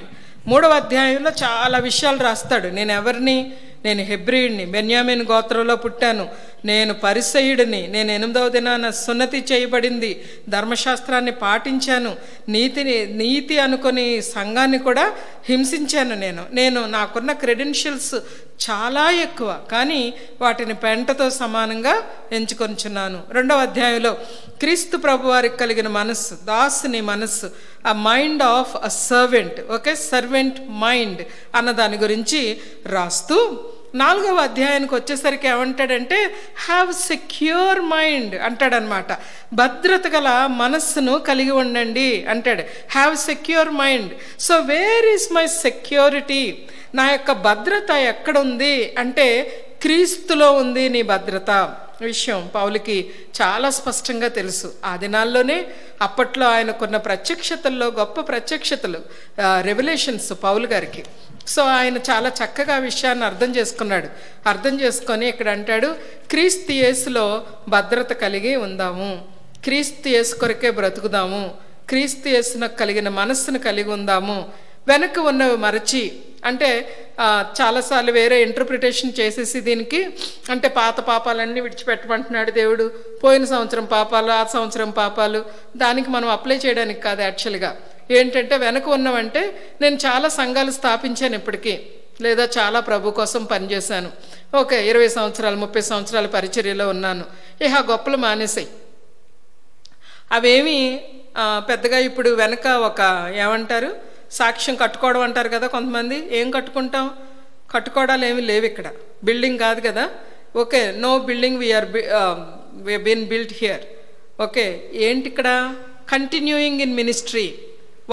3వ అధ్యాయంలో చాలా విషయాలు రాస్తాడు. నేను ఎవరిని? నేను హెబ్రీయుడిని, బెన్యామీను గోత్రంలో పుట్టాను, నేను పరిసయ్యుడిని, నేను 8వ దినాన సున్నతి చేయబడింది, ధర్మశాస్త్రాన్ని పాటించాను, నీతి అనుకొని సంఘాన్ని కూడా హింసించాను. నేను నాకున్న క్రెడెన్షియల్స్ చాలా ఎక్కువ, కానీ వాటిని పెంటతో సమానంగా ఎంచుకొనిచున్నాను. 2వ అధ్యాయంలో క్రీస్తు ప్రభు వారికి కలిగిన మనస్సు, దాసుని మనస్సు, ఆ mind of a servant, okay, servant mind అన్న దాని గురించి రాస్తూ 4వ అధ్యాయానికి వచ్చేసరికి ఏమంటాడంటే హ్యావ్ సెక్యూర్ మైండ్ అంటాడనమాట. భద్రత గల మనస్సును కలిగి ఉండండి అంటాడు. Have secure mind. So where is my security? నా యొక్క భద్రత ఎక్కడుంది అంటే క్రీస్తులో ఉంది నీ భద్రత. విషయం పౌలుకి చాలా స్పష్టంగా తెలుసు. ఆ దినాల్లోనే అప్పట్లో ఆయనకున్న ప్రత్యక్షతల్లో గొప్ప ప్రత్యక్షతలు, రెవల్యూషన్స్ పౌలు గారికి. సో ఆయన చాలా చక్కగా ఆ విషయాన్ని అర్థం చేసుకున్నాడు. అర్థం చేసుకొని ఇక్కడ అంటాడు, క్రీస్తు యేసులో భద్రత కలిగి ఉందాము, క్రీస్తు యేసు కొరకే బ్రతుకుదాము, క్రీస్తు యేసునకు కలిగిన మనస్సును కలిగి ఉందాము. వెనక ఉన్నవి మరచి, అంటే చాలాసార్లు వేరే ఇంటర్ప్రిటేషన్ చేసేసి దీనికి, అంటే పాత పాపాలన్నీ విడిచిపెట్టమంటున్నాడు దేవుడు, పోయిన సంవత్సరం పాపాలు, ఆ సంవత్సరం పాపాలు, దానికి మనం అప్లై చేయడానికి కాదు. యాక్చువల్గా ఏంటంటే వెనక ఉన్నవంటే నేను చాలా సంఘాలు స్థాపించాను ఇప్పటికీ, లేదా చాలా ప్రభు కోసం పనిచేశాను. ఓకే, 20 సంవత్సరాలు 30 సంవత్సరాల పరిచర్యలో ఉన్నాను. గొప్పలు మానేసాయి. అవేమి పెద్దగా ఇప్పుడు వెనక ఒక ఏమంటారు, సాక్ష్యం కట్టుకోవడం అంటారు కదా కొంతమంది. ఏం కట్టుకుంటాం? కట్టుకోవడాలు ఏమి లేవు ఇక్కడ. బిల్డింగ్ కాదు కదా. Okay, no building, we been built here. Okay, ఏంటి ఇక్కడ? Continuing in ministry.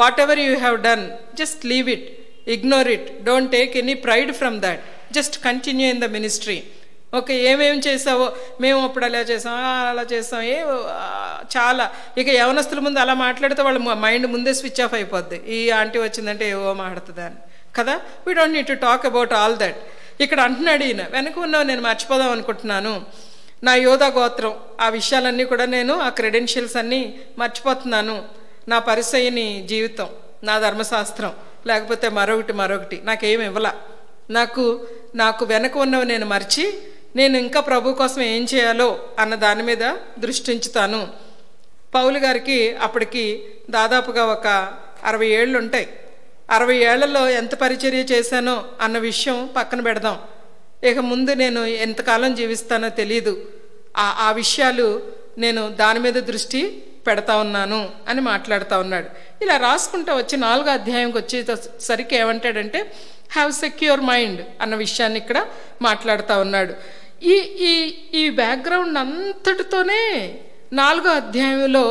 Whatever you have done, just leave it, ignore it, don't take any pride from that, just continue in the ministry. Okay, ఏమేమి చేసావో, మేము అప్పుడు అలా చేసాం, అలా చేసాం, చాలా. ఇక యవనస్తుల ముందు అలా మాట్లాడితే వాళ్ళ మైండ్ ముందే స్విచ్ ఆఫ్ అయిపోద్ది. ఈ ఆంటీ వచ్చిందంటే ఏవో మాట్లాడుతుంది అని కదా. We don't need to talk about all that. ఇక్కడ అంటున్నాడు ఈయన, వెనక ఉన్నవి నేను మర్చిపోదాం అనుకుంటున్నాను. నా యోధా గోత్రం, ఆ విషయాలన్నీ కూడా నేను, ఆ క్రెడెన్షియల్స్ అన్నీ మర్చిపోతున్నాను. నా పరిసయ్యని జీవితం, నా ధర్మశాస్త్రం, లేకపోతే మరొకటి నాకేమి ఇవ్వాల. నాకు వెనక ఉన్నవి నేను మర్చి, నేను ఇంకా ప్రభు కోసం ఏం చేయాలో అన్న దాని మీద దృష్టి ఉంచుతాను. పౌలు గారికి అప్పటికి దాదాపుగా ఒక 60 ఏళ్ళు ఉంటాయి. 60 ఏళ్లలో ఎంత పరిచర్య చేశానో అన్న విషయం పక్కన పెడదాం. ఇక ముందు నేను ఎంతకాలం జీవిస్తానో తెలీదు. ఆ విషయాలు నేను దాని మీద దృష్టి పెడతా ఉన్నాను అని మాట్లాడుతూ ఉన్నాడు. ఇలా రాసుకుంటూ వచ్చి 4వ అధ్యాయంకి వచ్చేసరికి ఏమంటాడంటే, హ్యావ్ సెక్యూర్ మైండ్ అన్న విషయాన్ని ఇక్కడ మాట్లాడుతూ ఉన్నాడు. ఈ బ్యాక్గ్రౌండ్ అంతటితోనే 4వ అధ్యాయంలో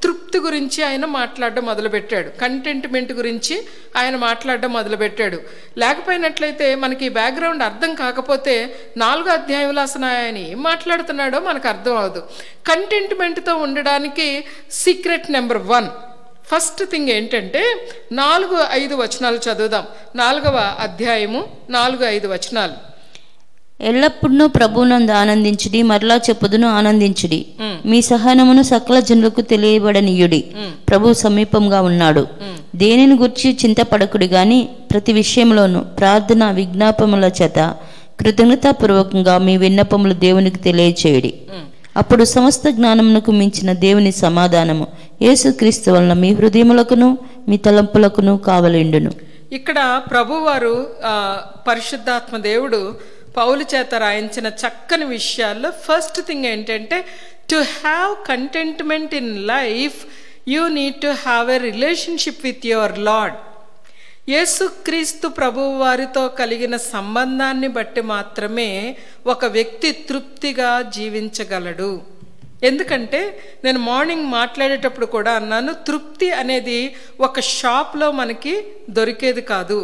తృప్తి గురించి ఆయన మాట్లాడడం మొదలుపెట్టాడు. కంటెంట్మెంట్ గురించి ఆయన మాట్లాడడం మొదలుపెట్టాడు. లేకపోయినట్లయితే మనకి ఈ బ్యాక్గ్రౌండ్ అర్థం కాకపోతే 4వ అధ్యాయంలో అసలు ఆయన ఏం మాట్లాడుతున్నాడో మనకు అర్థం అవ్వదు. కంటెంట్మెంట్తో ఉండడానికి సీక్రెట్ నెంబర్ 1, ఫస్ట్ థింగ్ ఏంటంటే 4-5 వచనాలు చదువుదాం. 4వ అధ్యాయము 4-5 వచనాలు. ఎల్లప్పుడూ ప్రభువునందు ఆనందించుడి, మరలా చెప్పుదును ఆనందించుడి. మీ సహనమును సకల జనులకు తెలియబడనీయుడి, ప్రభు సమీపంగా ఉన్నాడు. దేనిని గురించి చింతపడకుడి గాని ప్రతి విషయంలోనూ ప్రార్థన విజ్ఞాపముల చేత కృతజ్ఞతాపూర్వకంగా మీ విన్నపములు దేవునికి తెలియచేయుడి. అప్పుడు సమస్త జ్ఞానమునకు మించిన దేవుని సమాధానము యేసుక్రీస్తు వలన మీ హృదయములకును మీ తలంపులకును కావలిండును. ఇక్కడ ప్రభువారు పరిశుద్ధాత్మ దేవుడు పౌలు చేత రాయించిన చక్కని విషయాల్లో ఫస్ట్ థింగ్ ఏంటంటే, to have contentment in life you need to have a relationship with your lord. యేసుక్రీస్తు ప్రభువు వారితో కలిగిన సంబంధాన్ని బట్టి మాత్రమే ఒక వ్యక్తి తృప్తిగా జీవించగలడు. ఎందుకంటే నేను మార్నింగ్ మాట్లాడేటప్పుడు కూడా అన్నాను, తృప్తి అనేది ఒక షాప్లో మనకి దొరికేది కాదు.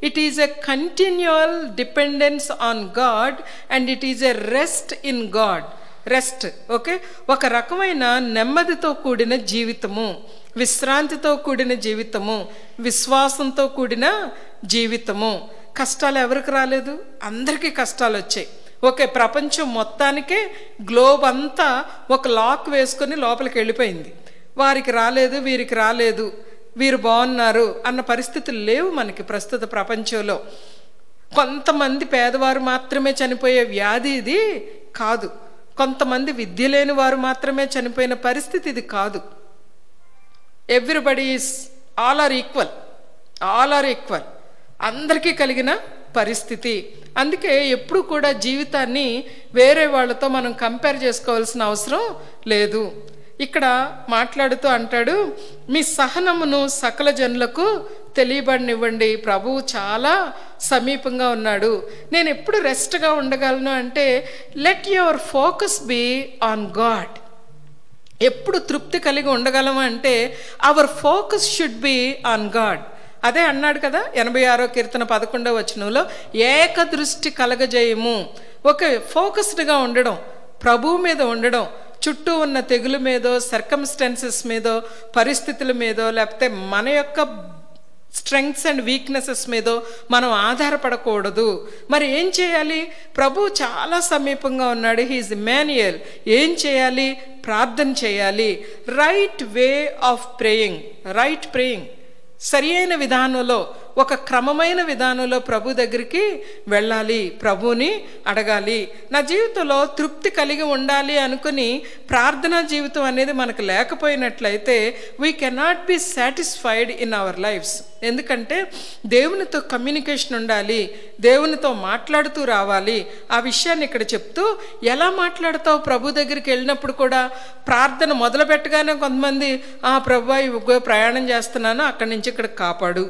It is a continual dependence on God and it is a rest in God. Rest, okay, ఒక రకమైన నెమ్మదితో కూడిన జీవితము, విశ్రాంతితో కూడిన జీవితము, విశ్వాసంతో కూడిన జీవితము. కష్టాలు ఎవరికి రాలేదు? అందరికీ కష్టాలు వచ్చాయి. ఓకే, ప్రపంచం మొత్తానికే గ్లోబ్ అంతా ఒక లాక్ వేసుకొని లోపలికి వెళ్ళిపోయింది. వారికి రాలేదు, వీరికి రాలేదు, వీరు బాగున్నారు అన్న పరిస్థితులు లేవు మనకి ప్రస్తుత ప్రపంచంలో. కొంతమంది పేదవారు మాత్రమే చనిపోయే వ్యాధి ఇది కాదు. కొంతమంది విద్య లేని వారు మాత్రమే చనిపోయిన పరిస్థితి ఇది కాదు. Everybody is all are equal, అందరికీ కలిగిన పరిస్థితి. అందుకే ఎప్పుడు కూడా జీవితాన్ని వేరే వాళ్ళతో మనం కంపేర్ చేసుకోవాల్సిన అవసరం లేదు. ఇక్కడ మాట్లాడుతూ అంటాడు, మీ సహనమును సకల జనులకు తెలియబడనివ్వండి, ప్రభువు చాలా సమీపంగా ఉన్నాడు. నేను ఎప్పుడు రెస్ట్గా ఉండగలను అంటే, let your focus be on God. ఎప్పుడు తృప్తి కలిగి ఉండగలము అంటే our focus should be on God. అదే అన్నాడు కదా 86వ కీర్తన 11వ వచనంలో, ఏకదృష్టి కలగజేయము. ఓకే, ఫోకస్డ్గా ఉండడం, ప్రభువు మీద ఉండడం, చుట్టూ ఉన్న తెగులు మీదో, సర్కమ్స్టాన్సెస్ మీదో, పరిస్థితుల మీదో, లేకపోతే మన యొక్క స్ట్రెంగ్త్స్ అండ్ వీక్నెసెస్ మీదో మనం ఆధారపడకూడదు. మరి ఏం చేయాలి? ప్రభు చాలా సమీపంగా ఉన్నాడు. హీఈస్ ఇమ్మాన్యుయల్. ఏం చేయాలి? ప్రార్థన చేయాలి. Right way of praying, right praying, సరి అయిన విధానంలో, ఒక క్రమమైన విధానంలో ప్రభు దగ్గరికి వెళ్ళాలి, ప్రభుని అడగాలి. నా జీవితంలో తృప్తి కలిగి ఉండాలి అనుకుని ప్రార్థనా జీవితం అనేది మనకు లేకపోయినట్లయితే we cannot be satisfied in our lives. ఎందుకంటే దేవునితో కమ్యూనికేషన్ ఉండాలి, దేవునితో మాట్లాడుతూ రావాలి. ఆ విషయాన్ని ఇక్కడ చెప్తూ, ఎలా మాట్లాడతావు ప్రభు దగ్గరికి వెళ్ళినప్పుడు కూడా? ప్రార్థన మొదలు పెట్టగానే కొంతమంది ప్రభు ప్రయాణం చేస్తున్నాను, అక్కడి నుంచి ఇక్కడ కాపాడు,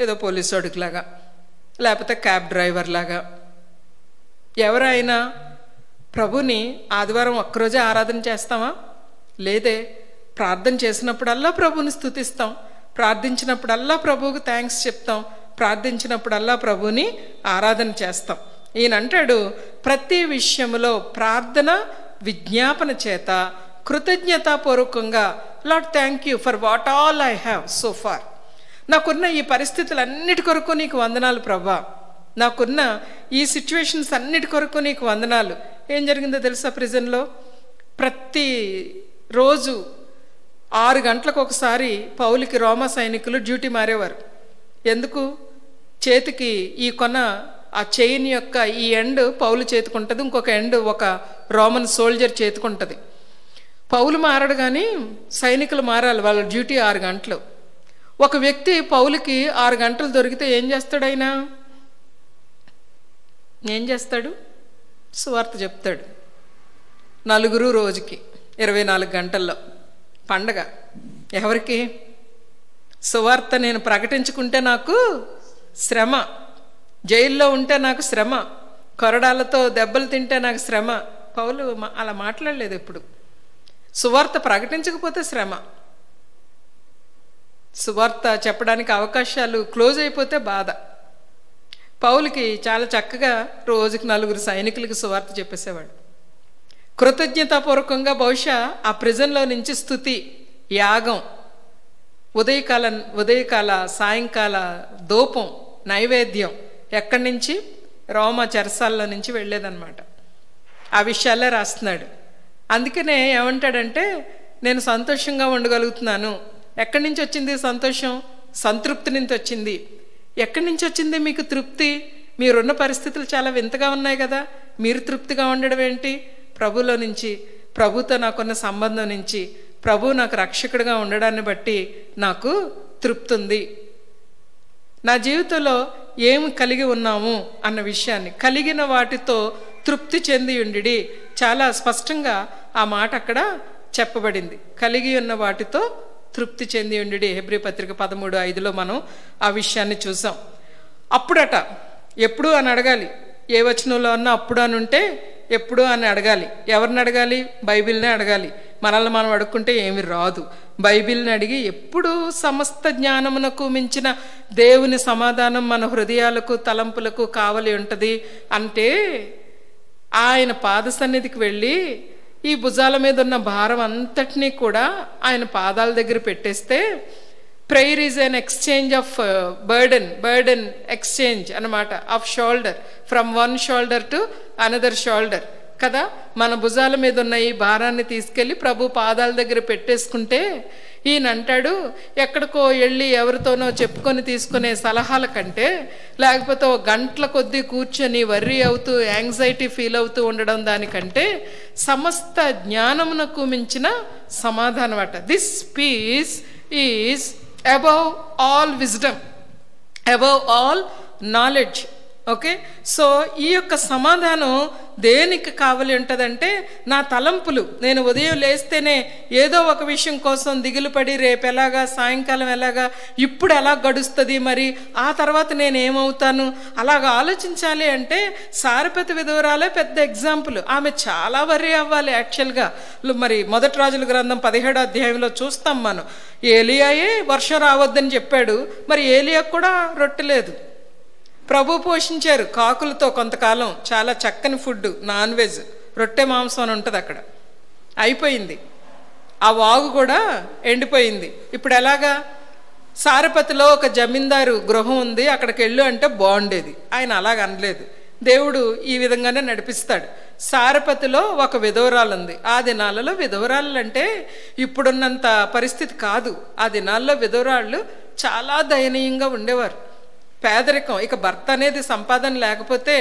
ఏదో పోలీసోడికి లాగా, లేకపోతే క్యాబ్ డ్రైవర్ లాగా. ఎవరైనా ప్రభుని ఆదివారం ఒక్కరోజే ఆరాధన చేస్తామా? లేదే. ప్రార్థన చేసినప్పుడల్లా ప్రభుని స్తుతిస్తాం, ప్రార్థించినప్పుడల్లా ప్రభువుకు థ్యాంక్స్ చెప్తాం, ప్రార్థించినప్పుడల్లా ప్రభుని ఆరాధన చేస్తాం. ఈయన అంటాడు, ప్రతి విషయంలో ప్రార్థన విజ్ఞాపన చేత కృతజ్ఞతాపూర్వకంగా, Lord thank you for what all I have so far. నాకున్న ఈ పరిస్థితులన్నిటి కొరకు నీకు వందనాలు ప్రభా, నాకున్న ఈ సిచ్యువేషన్స్ అన్నిటి కొరకు నీకు వందనాలు. ఏం జరిగిందో తెలుసా? ప్రిజన్లో ప్రతి రోజు 6 గంటలకు ఒకసారి పౌలుకి రోమా సైనికులు డ్యూటీ మారేవారు. ఎందుకు? చేతికి ఈ కొన, ఆ చైన్ యొక్క ఈ ఎండ్ పౌలు చేతుకుంటుంది, ఇంకొక ఎండ్ ఒక రోమన్ సోల్జర్ చేతుకుంటుంది. పౌలు మారడు కానీ సైనికులు మారాలి, వాళ్ళ డ్యూటీ 6 గంటలు. ఒక వ్యక్తి పౌలుకి 6 గంటలు దొరికితే ఏం చేస్తాడు? ఆయన ఏం చేస్తాడు? సువార్త చెప్తాడు. 4 రోజుకి 24 గంటల్లో పండగ. ఎవరికి? సువార్త నేను ప్రకటించుకుంటే నాకు శ్రమ, జైల్లో ఉంటే నాకు శ్రమ, కొరడాలతో దెబ్బలు తింటే నాకు శ్రమ. పౌలు అలా మాట్లాడలేదు ఎప్పుడు. సువార్త ప్రకటించకపోతే శ్రమ, సువార్త చెప్పడానికి అవకాశాలు క్లోజ్ అయిపోతే బాధ. పౌలుకి చాలా చక్కగా రోజుకి 4 సైనికులకి సువార్త చెప్పేసేవాడు. కృతజ్ఞతాపూర్వకంగా బహుశా ఆ ప్రిజన్లో నుంచి స్తుతి, యాగం, ఉదయకాల సాయంకాల ధూపం, నైవేద్యం ఎక్కడి నుంచి? రోమా చెరసాల్లో నుంచి వెళ్ళేదన్నమాట. ఆ విషయాలే రాస్తున్నాడు. అందుకనే ఏమంటాడంటే, నేను సంతోషంగా ఉండగలుగుతున్నాను. ఎక్కడి నుంచి వచ్చింది సంతోషం? సంతృప్తి నుంచి వచ్చింది. ఎక్కడి నుంచి వచ్చింది మీకు తృప్తి? మీరున్న పరిస్థితులు చాలా వింతగా ఉన్నాయి కదా, మీరు తృప్తిగా ఉండడం ఏంటి? ప్రభులో నుంచి, ప్రభుతో నాకున్న సంబంధం నుంచి, ప్రభు నాకు రక్షకుడిగా ఉండడాన్ని బట్టి నాకు తృప్తి ఉంది. నా జీవితంలో ఏమి కలిగి ఉన్నాము అన్న విషయాన్ని, కలిగిన వాటితో తృప్తి చెంది ఉండి, చాలా స్పష్టంగా ఆ మాట అక్కడ చెప్పబడింది. కలిగి ఉన్న వాటితో తృప్తి చెంది ఉండి. హెబ్రీ పత్రిక 13:5లో మనం ఆ విషయాన్ని చూసాం. అప్పుడట, ఎప్పుడు అని అడగాలి. ఏ వచనంలో అన్నా అప్పుడు అని ఉంటే ఎప్పుడు అని అడగాలి. ఎవరిని అడగాలి? బైబిల్నే అడగాలి. మనల్ని మనం అడుక్కుంటే ఏమి రాదు. బైబిల్ని అడిగి, ఎప్పుడు సమస్త జ్ఞానమునకు మించిన దేవుని సమాధానం మన హృదయాలకు తలంపులకు కావలి ఉంటుంది అంటే, ఆయన పాద సన్నిధికి వెళ్ళి ఈ భుజాల మీద ఉన్న భారం అంతటినీ కూడా ఆయన పాదాల దగ్గర పెట్టేస్తే, prayer is an exchange of burden exchange అన్నమాట, of shoulder, from one shoulder to another shoulder కదా. మన భుజాల మీద ఉన్న ఈ భారాన్ని తీసుకెళ్ళి ప్రభు పాదాల దగ్గర పెట్టేసుకుంటే, ఈయన అంటాడు, ఎక్కడికో వెళ్ళి ఎవరితోనో చెప్పుకొని తీసుకునే సలహాల కంటే, లేకపోతే గంటల కొద్దీ కూర్చొని వర్రీ అవుతూ యాంగ్జైటీ ఫీల్ అవుతూ ఉండడం దానికంటే, సమస్త జ్ఞానమునకు మించిన సమాధానం అట. This peace is above all wisdom, above all knowledge. Okay, so ఈ యొక్క సమాధానం దేనికి కావాలి ఉంటుందంటే, నా తలంపులు, నేను ఉదయం లేస్తేనే ఏదో ఒక విషయం కోసం దిగులు పడి, రేపు ఎలాగా, సాయంకాలం ఎలాగా, ఇప్పుడు ఎలా గడుస్తుంది, మరి ఆ తర్వాత నేను ఏమవుతాను, అలాగా ఆలోచించాలి అంటే సారెపతి విధవరాలే పెద్ద ఎగ్జాంపుల్. ఆమె చాలా వర్రీ అవ్వాలి యాక్చువల్గా. మరి మొదటి రాజుల గ్రంథం 17వ అధ్యాయంలో చూస్తాం మనం. ఏలియాయే వర్షం రావద్దని చెప్పాడు, మరి ఏలియాకు కూడా రొట్టెలేదు. ప్రభు పోషించారు కాకులతో కొంతకాలం, చాలా చక్కని ఫుడ్, నాన్ వెజ్, రొట్టె మాంసం అని ఉంటుంది అక్కడ. అయిపోయింది, ఆ వాగు కూడా ఎండిపోయింది. ఇప్పుడు ఎలాగా? సారపతిలో ఒక జమీందారు గృహం ఉంది, అక్కడికి వెళ్ళు అంటే బాగుండేది. ఆయన అలాగ అనలేదు. దేవుడు ఈ విధంగానే నడిపిస్తాడు. సారపతిలో ఒక విధవరాలు ఉంది. ఆ దినాలలో విధవరాళ్ళు అంటే ఇప్పుడున్నంత పరిస్థితి కాదు. ఆ దినాల్లో విధవరాళ్ళు చాలా దయనీయంగా ఉండేవారు. పేదరికం, ఇక భర్త అనేది సంపాదన లేకపోతే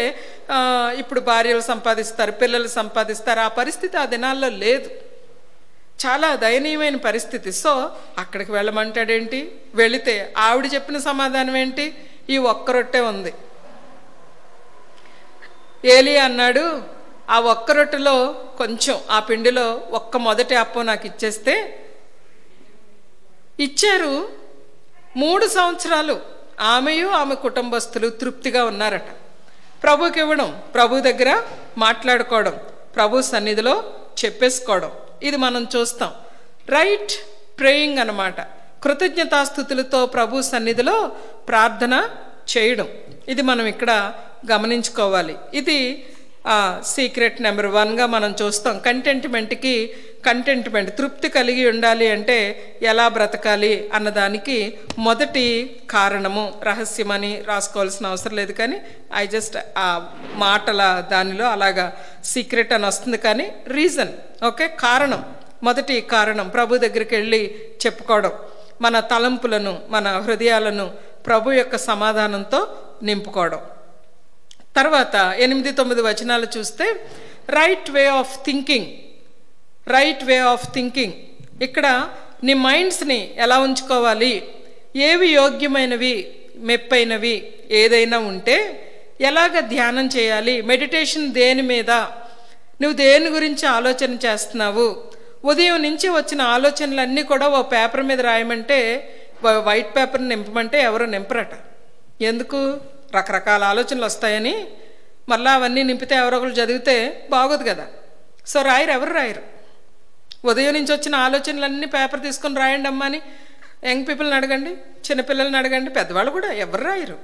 ఇప్పుడు భార్యలు సంపాదిస్తారు, పిల్లలు సంపాదిస్తారు. ఆ పరిస్థితి ఆ దినాల్లో లేదు. చాలా దయనీయమైన పరిస్థితి. సో అక్కడికి వెళ్ళమంటాడేంటి? వెళితే ఆవిడ చెప్పిన సమాధానం ఏంటి? ఈ ఒక్క రొట్టె ఉంది. ఏలి అన్నాడు, ఆ ఒక్క రొట్టెలో కొంచెం, ఆ పిండిలో ఒక్క మొదటి అప్పం నాకు ఇచ్చేస్తే. ఇచ్చారు. 3 సంవత్సరాలు ఆమెయు ఆమె కుటుంబస్తులు తృప్తిగా ఉన్నారట. ప్రభుకి ఇవ్వడం, ప్రభు దగ్గర మాట్లాడుకోవడం, ప్రభు సన్నిధిలో చెప్పేసుకోవడం, ఇది మనం చూస్తాం. రైట్ ప్రేయింగ్ అన్నమాట. కృతజ్ఞతాస్థుతులతో ప్రభు సన్నిధిలో ప్రార్థన చేయడం, ఇది మనం ఇక్కడ గమనించుకోవాలి. ఇది సీక్రెట్ నెంబర్ 1గా మనం చూస్తాం. కంటెంట్మెంట్కి కంటెంట్మెంట్, తృప్తి కలిగి ఉండాలి అంటే ఎలా బ్రతకాలి అన్నదానికి మొదటి కారణము, రహస్యమని రాసుకోవాల్సిన అవసరం లేదు, కానీ ఐ జస్ట్ ఆ మాటల దానిలో అలాగా సీక్రెట్ అని వస్తుంది, కానీ రీజన్ ఓకే, కారణం. మొదటి కారణం ప్రభు దగ్గరికి వెళ్ళి చెప్పుకోవడం, మన తలంపులను, మన హృదయాలను ప్రభు యొక్క సమాధానంతో నింపుకోవడం. తర్వాత 8-9 వచనాలు చూస్తే right way of thinking, right way of thinking. ఇక్కడ నీ మైండ్స్ని ఎలా ఉంచుకోవాలి, ఏవి యోగ్యమైనవి, మెప్పైనవి ఏదైనా ఉంటే ఎలాగ ధ్యానం చేయాలి, మెడిటేషన్ దేని మీద, నువ్వు దేని గురించి ఆలోచన చేస్తున్నావు. ఉదయం నుంచి వచ్చిన ఆలోచనలన్నీ కూడా ఓ పేపర్ మీద రాయమంటే, వైట్ పేపర్ని నింపమంటే ఎవరో నింపరట. ఎందుకు? రకరకాల ఆలోచనలు వస్తాయని. మళ్ళీ అవన్నీ నింపితే ఎవరో ఒకరు చదివితే బాగోదు కదా. సో రాయరు, ఎవరు రాయరు. ఉదయం నుంచి వచ్చిన ఆలోచనలన్నీ పేపర్ తీసుకొని రాయండి అమ్మా అని యంగ్ పీపుల్ని అడగండి, చిన్నపిల్లల్ని అడగండి, పెద్దవాళ్ళు కూడా ఎవరు రాయరు.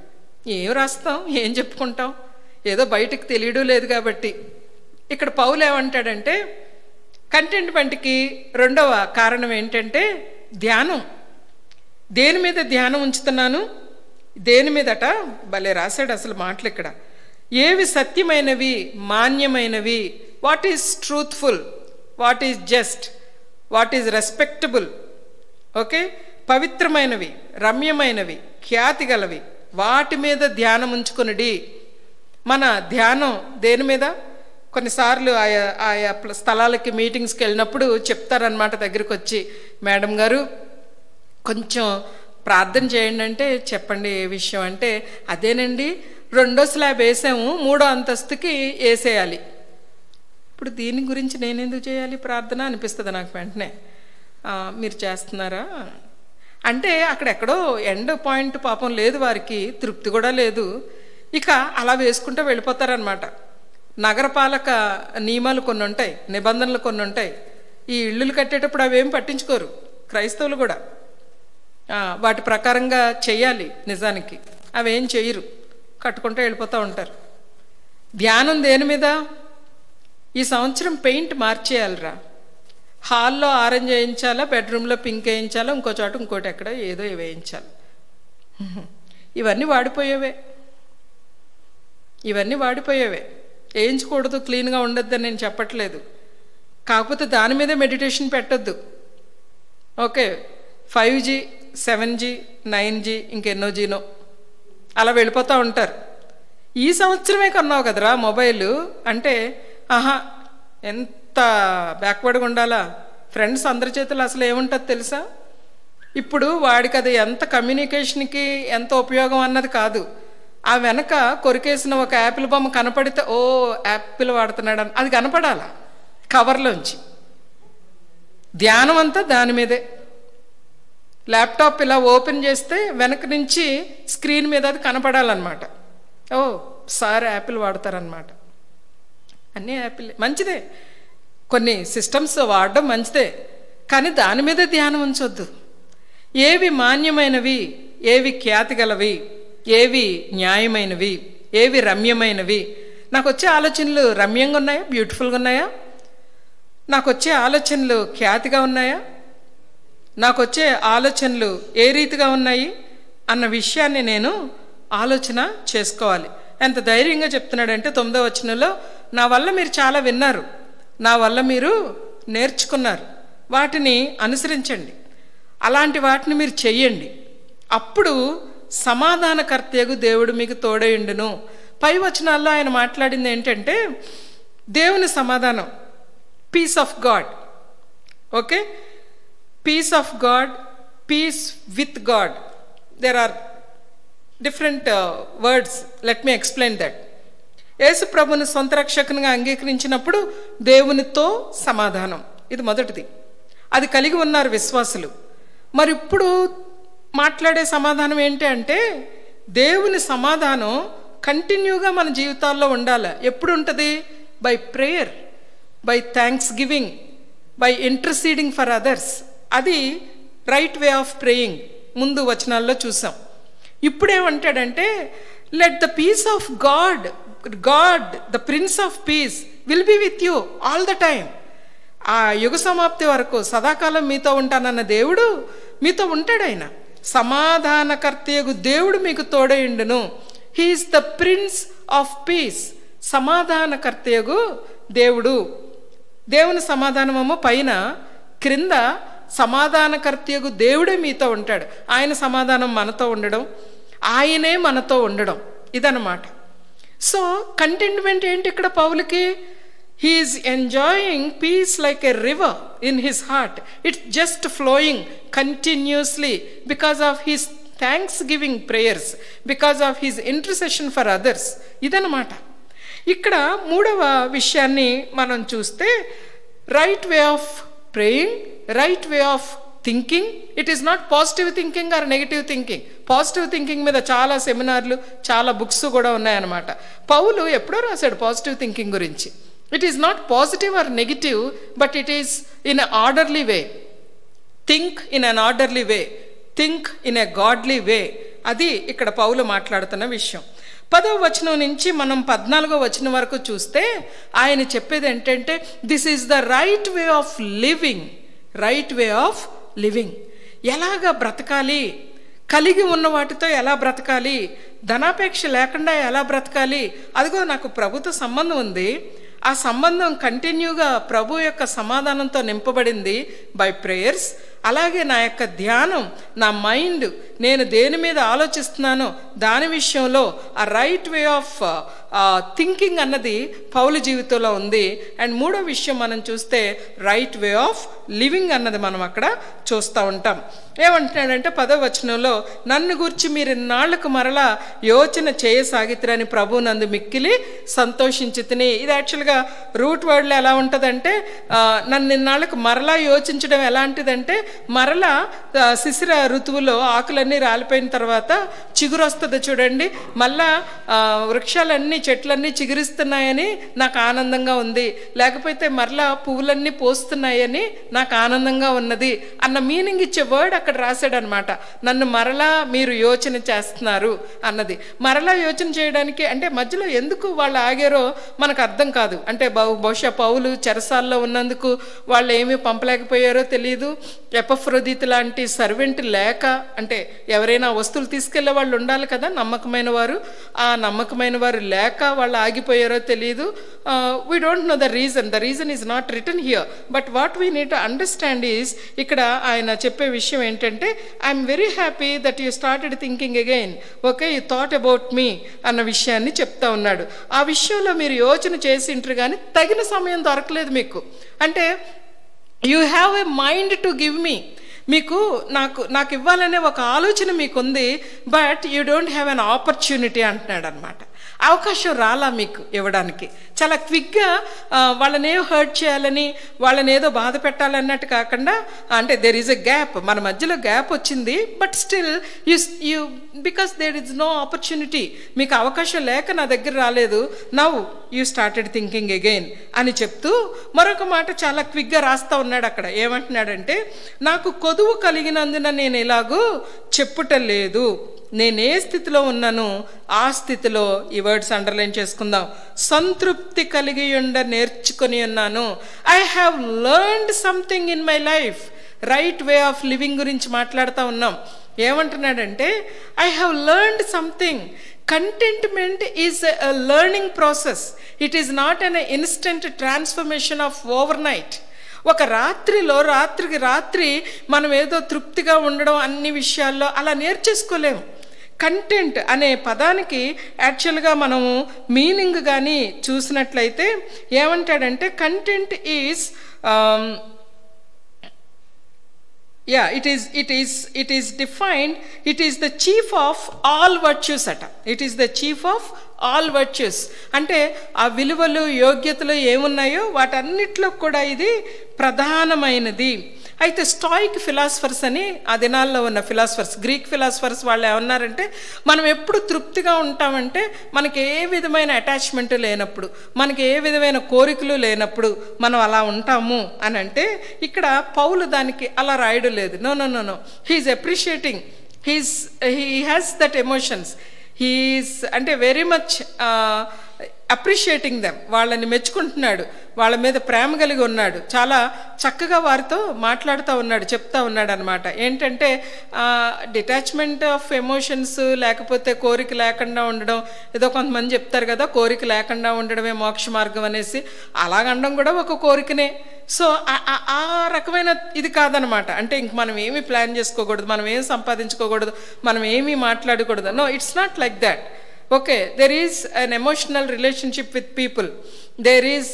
ఏం రాస్తాం, ఏం చెప్పుకుంటాం, ఏదో బయటకు తెలియడం లేదు కాబట్టి. ఇక్కడ పౌలు ఏమంటాడంటే కంటెంట్మెంట్కి రెండవ కారణం ఏంటంటే ధ్యానం. దేని మీద ధ్యానం ఉంచుతున్నాను, దేని మీదట భలే రాశాడు అసలు మాటలు ఇక్కడ. ఏవి సత్యమైనవి, మాన్యమైనవి, what is truthful, what is just, what is respectable, okay, పవిత్రమైనవి, రమ్యమైనవి, ఖ్యాతి గలవి, వాటి మీద ధ్యానం ఉంచుకునిడి. మన ధ్యానం దేని మీద? కొన్నిసార్లు ఆయా స్థలాలకి మీటింగ్స్కి వెళ్ళినప్పుడు చెప్తారనమాట, దగ్గరికి వచ్చి, మేడం గారు కొంచెం ప్రార్థన చేయండి అంటే, చెప్పండి ఏ విషయం అంటే, అదేనండి 2వ స్లాబ్ వేసాము, 3వ అంతస్తుకి వేసేయాలి. ఇప్పుడు దీని గురించి నేను ఎందుకు చేయాలి ప్రార్థన అనిపిస్తుంది నాకు వెంటనే. మీరు చేస్తున్నారా అంటే అక్కడెక్కడో ఎండ్ పాయింట్ పాపం లేదు, వారికి తృప్తి కూడా లేదు. ఇక అలా వేసుకుంటూ వెళ్ళిపోతారనమాట. నగరపాలక నియమాలు కొన్ని ఉంటాయి, నిబంధనలు కొన్ని ఉంటాయి. ఈ ఇళ్ళు కట్టేటప్పుడు అవేం పట్టించుకోరు క్రైస్తవులు కూడా. వాటి ప్రకారంగా చెయ్యాలి, నిజానికి అవేం చెయ్యరు, కట్టుకుంటూ వెళ్ళిపోతూ ఉంటారు. ధ్యానం దేని మీద? ఈ సంవత్సరం పెయింట్ మార్చేయాలిరా, హాల్లో ఆరెంజ్ వేయించాలా, బెడ్రూమ్లో పింక్ వేయించాలా, ఇంకో చోట ఇంకోటి ఎక్కడ ఏదో వేయించాలి. ఇవన్నీ వాడిపోయేవే, ఇవన్నీ వాడిపోయేవే. వేయించకూడదు, క్లీన్గా ఉండొద్దని నేను చెప్పట్లేదు, కాకపోతే దాని మీదే మెడిటేషన్ పెట్టొద్దు. ఓకే, 5G 7G 9G ఇంకెన్నో జీనో అలా వెళ్ళిపోతూ ఉంటారు. ఈ సంవత్సరమే కొన్నావు కదరా మొబైలు అంటే, ఆహా ఎంత బ్యాక్వర్డ్గా ఉండాలా. ఫ్రెండ్స్ అందరి చేతులు అసలు ఏముంటుంది తెలుసా? ఇప్పుడు వాడికి అది ఎంత కమ్యూనికేషన్కి ఎంత ఉపయోగం అన్నది కాదు, ఆ వెనక కొరికేసిన ఒక యాపిల్ బొమ్మ కనపడితే ఓ యాపిల్ వాడుతున్నాడు అని అది కనపడాలా కవర్లోంచి. ధ్యానం అంతా దాని మీదే. ల్యాప్టాప్ ఇలా ఓపెన్ చేస్తే వెనక నుంచి స్క్రీన్ మీద అది కనపడాలన్నమాట. ఓ సార్ యాపిల్ వాడతారనమాట. అన్నీ యాపిల్ మంచిదే, కొన్ని సిస్టమ్స్ వాడడం మంచిదే, కానీ దాని మీద ధ్యానం ఉంచొద్దు. ఏవి మాన్యమైనవి, ఏవి ఖ్యాతి గలవి, ఏవి న్యాయమైనవి, ఏవి రమ్యమైనవి. నాకు వచ్చే ఆలోచనలు రమ్యంగా ఉన్నాయా, బ్యూటిఫుల్గా ఉన్నాయా? నాకు వచ్చే ఆలోచనలు ఖ్యాతిగా ఉన్నాయా? నాకు వచ్చే ఆలోచనలు ఏ రీతిగా ఉన్నాయి అన్న విషయాన్ని నేను ఆలోచన చేసుకోవాలి. ఎంత ధైర్యంగా చెప్తున్నాడంటే 9వ వచనంలో, నా వల్ల మీరు చాలా విన్నారు, నా వల్ల మీరు నేర్చుకున్నారు, వాటిని అనుసరించండి, అలాంటి వాటిని మీరు చెయ్యండి, అప్పుడు సమాధానకర్తయగు దేవుడు మీకు తోడయుండును. పై వచనాల్లో ఆయన మాట్లాడింది ఏంటంటే దేవుని సమాధానం, peace of God. Okay, peace of God, peace with God. There are different words. Let me explain that. యేసు ప్రభుని సొంత రక్షకునిగా అంగీకరించినప్పుడు దేవునితో సమాధానం, ఇది మొదటిది. అది కలిగి ఉన్నారు విశ్వాసులు. మరి ఇప్పుడు మాట్లాడే సమాధానం ఏంటి అంటే దేవుని సమాధానం కంటిన్యూగా మన జీవితాల్లో ఉండాలి. ఎప్పుడు ఉంటుంది? By prayer, by thanksgiving, by interceding for others. అది రైట్ వే ఆఫ్ ప్రేయింగ్. ముందు వచనాల్లో చూసాం. ఇప్పుడేమంటాడంటే let the peace of God, God the prince of peace will be with you all the time. ఆ యుగ సమాప్తి వరకు సదాకాలం మీతో ఉంటానన్న దేవుడు మీతో ఉంటాడు. ఆయన సమాధానకర్తయగు దేవుడు మీకు తోడయుండును. He is the prince of peace. సమాధానకర్తయగు దేవుడు. దేవుని సమాధానమేమో పైన, క్రింద సమాధానకర్తయగు దేవుడే మీతో ఉంటాడు. ఆయన సమాధానం మనతో ఉండడం, ఆయనే మనతో ఉండడం, ఇదన్నమాట. సో కంటెంట్మెంట్ ఏంటి ఇక్కడ పౌలుకి? He is enjoying peace like a river in his heart. It's just flowing continuously because of his thanksgiving prayers, because of his intercession for others. ఇదన్నమాట. ఇక్కడ మూడవ విషయాన్ని మనం చూస్తే right way of praying, right way of thinking. It is not positive thinking or negative thinking. Positive thinking మీద చాలా సెమినార్లు, చాలా books కూడా ఉన్నాయన్నమాట. పౌలు ఎప్పుడో రాశాడు పాజిటివ్ థింకింగ్ గురించి. It is not positive or negative, but it is in an orderly way. Think in an orderly way. Think in a godly way. అది ఇక్కడ పౌలు మాట్లాడుతున్న విషయం. 10వ వచనం నుంచి మనం 14వ వచనం వరకు చూస్తే ఆయన చెప్పేది ఏంటంటే this is the right way of living. Right way of living. ఎలాగా బ్రతకాలి, కలిగి ఉన్న వాటితో ఎలా బ్రతకాలి, ధనాపేక్ష లేకుండా ఎలా బ్రతకాలి. అదిగో నాకు ప్రభుతో సంబంధం ఉంది, ఆ సంబంధం కంటిన్యూగా ప్రభు యొక్క సమాధానంతో నింపబడింది బై ప్రేయర్స్. అలాగే నా యొక్క ధ్యానం, నా మైండ్, నేను దేని మీద ఆలోచిస్తున్నానో దాని విషయంలో ఆ రైట్ వే ఆఫ్ థింకింగ్ అన్నది పౌలు జీవితంలో ఉంది. అండ్ మూడో విషయం మనం చూస్తే రైట్ వే ఆఫ్ లివింగ్ అన్నది మనం అక్కడ చూస్తూ ఉంటాం. ఏమంటున్నాడంటే 10వ వచనంలో, నన్ను గూర్చి మీరు ఇన్నాళ్లకు మరలా యోచన చేయసాగితురని ప్రభు నందు మిక్కిలి సంతోషించితిని. ఇది యాక్చువల్గా రూట్ వర్డ్లో ఎలా ఉంటుందంటే నన్ను ఇన్నాళ్లకు మరలా యోచించడం ఎలాంటిదంటే మరలా శిశిర ఋతువులో ఆకులన్నీ రాలిపోయిన తర్వాత చిగురు వస్తుంది చూడండి, మళ్ళా వృక్షాలన్నీ చెట్లన్నీ చిగురిస్తున్నాయని నాకు ఆనందంగా ఉంది, లేకపోతే మరలా పువ్వులన్నీ పోస్తున్నాయని నాకు ఆనందంగా ఉన్నది అన్న మీనింగ్ ఇచ్చే వర్డ్ అక్కడ రాశాడనమాట. నన్ను మరలా మీరు యోచన చేస్తున్నారు అన్నది. మరలా యోచన చేయడానికి అంటే మధ్యలో ఎందుకు వాళ్ళు ఆగారో మనకు అర్థం కాదు. అంటే బహుశా పౌలు చెరసాల్లో ఉన్నందుకు వాళ్ళు ఏమీ పంపలేకపోయారో తెలియదు. ఎపఫ్రోదితు లాంటి సర్వెంట్ లేక, అంటే ఎవరైనా వస్తువులు తీసుకెళ్లే వాళ్ళు ఉండాలి కదా, నమ్మకమైన వారు. ఆ నమ్మకమైన వారు లేక వాళ్ళు ఆగిపోయారో తెలియదు. We don't know the reason is not written here. But what we need to understand is, ఇక్కడ ఆయన చెప్పే విషయం ఏంటంటే I'm very happy that you started thinking again. Okay, you thought about me అన్న విషయాన్ని చెప్తా ఉన్నాడు. ఆ విషయంలో మీరు యోచన చేసింటారు కానీ తగిన సమయం దొరకలేదు మీకు. అంటే you have a mind to give me. మీకు నాకు ఇవ్వాలనే ఒక ఆలోచన మీకుంది, but you don't have an opportunity అంటున్నాడు అనమాట. అవకాశం రాలా మీకు ఇవ్వడానికి. చాలా క్విక్గా వాళ్ళని ఏదో హర్ట్ చేయాలని, వాళ్ళని ఏదో బాధ పెట్టాలన్నట్టు కాకుండా, అంటే దెర్ ఈజ్ ఎ గ్యాప్, మన మధ్యలో గ్యాప్ వచ్చింది. But still you because there is no opportunity, మీకు అవకాశం లేక నా దగ్గర రాలేదు, now you started thinking again అని చెప్తూ మరొక మాట చాలా క్విక్గా రాస్తా ఉన్నాడు అక్కడ. ఏమంటున్నాడంటే, నాకు కొదువు కలిగినందున నేను ఎలాగూ చెప్పుట లేదు, నేనే స్థితిలో ఉన్నాను ఆ స్థితిలో, ఈ వర్డ్స్ అండర్లైన్ చేసుకుందాం, సంతృప్తి కలిగి నేర్చుకొని ఉన్నాను. I have learned something in my life right way of living గురించి మాట్లాడుతూ ఉన్నాం. ఏమంటున్నాడంటే, I have learned something. Contentment is a learning process. It is not an instant transformation of over night. ఒక రాత్రికి రాత్రి మనం ఏదో తృప్తిగా ఉండడం అన్ని విషయాల్లో అలా నేర్చేసుకోలేము. కంటెంట్ అనే పదానికి యాక్చువల్గా మనము మీనింగ్ కానీ చూసినట్లయితే ఏమంటాడంటే, content is it is defined, it is the chief of all virtues అట. It is the chief of all virtues. అంటే ఆ విలువలు యోగ్యతలు ఏమున్నాయో వాటన్నిటిలో కూడా ఇది ప్రధానమైనది. అయితే స్టాయిక్ ఫిలాసఫర్స్ అని ఆ దినాల్లో ఉన్న ఫిలాసఫర్స్, గ్రీక్ ఫిలాసఫర్స్, వాళ్ళు ఏమన్నారంటే, మనం ఎప్పుడు తృప్తిగా ఉంటామంటే మనకి ఏ విధమైన అటాచ్మెంట్ లేనప్పుడు, మనకి ఏ విధమైన కోరికలు లేనప్పుడు మనం అలా ఉంటాము అని అంటే, ఇక్కడ పౌలు దానికి అలా రాయడం లేదు. No no no no he's appreciating, he has that emotions, he's అంటే వెరీ మచ్ అప్రిషియేటింగ్ దెమ్. వాళ్ళని మెచ్చుకుంటున్నాడు, వాళ్ళ మీద ప్రేమ కలిగి ఉన్నాడు, చాలా చక్కగా వారితో మాట్లాడుతూ ఉన్నాడు, చెప్తా ఉన్నాడు అనమాట. ఏంటంటే డిటాచ్మెంట్ ఆఫ్ ఎమోషన్స్ లేకపోతే కోరిక లేకుండా ఉండడం, ఏదో కొంతమంది చెప్తారు కదా కోరిక లేకుండా ఉండడమే మోక్ష మార్గం అనేసి, అలాగనడం కూడా ఒక కోరికనే. సో ఆ రకమైన ఇది కాదనమాట. అంటే ఇంక మనం ఏమీ ప్లాన్ చేసుకోకూడదు, మనం ఏం సంపాదించుకోకూడదు, మనం ఏమీ మాట్లాడకూడదు. No, it's not like that. Okay, there is an emotional relationship with people, there is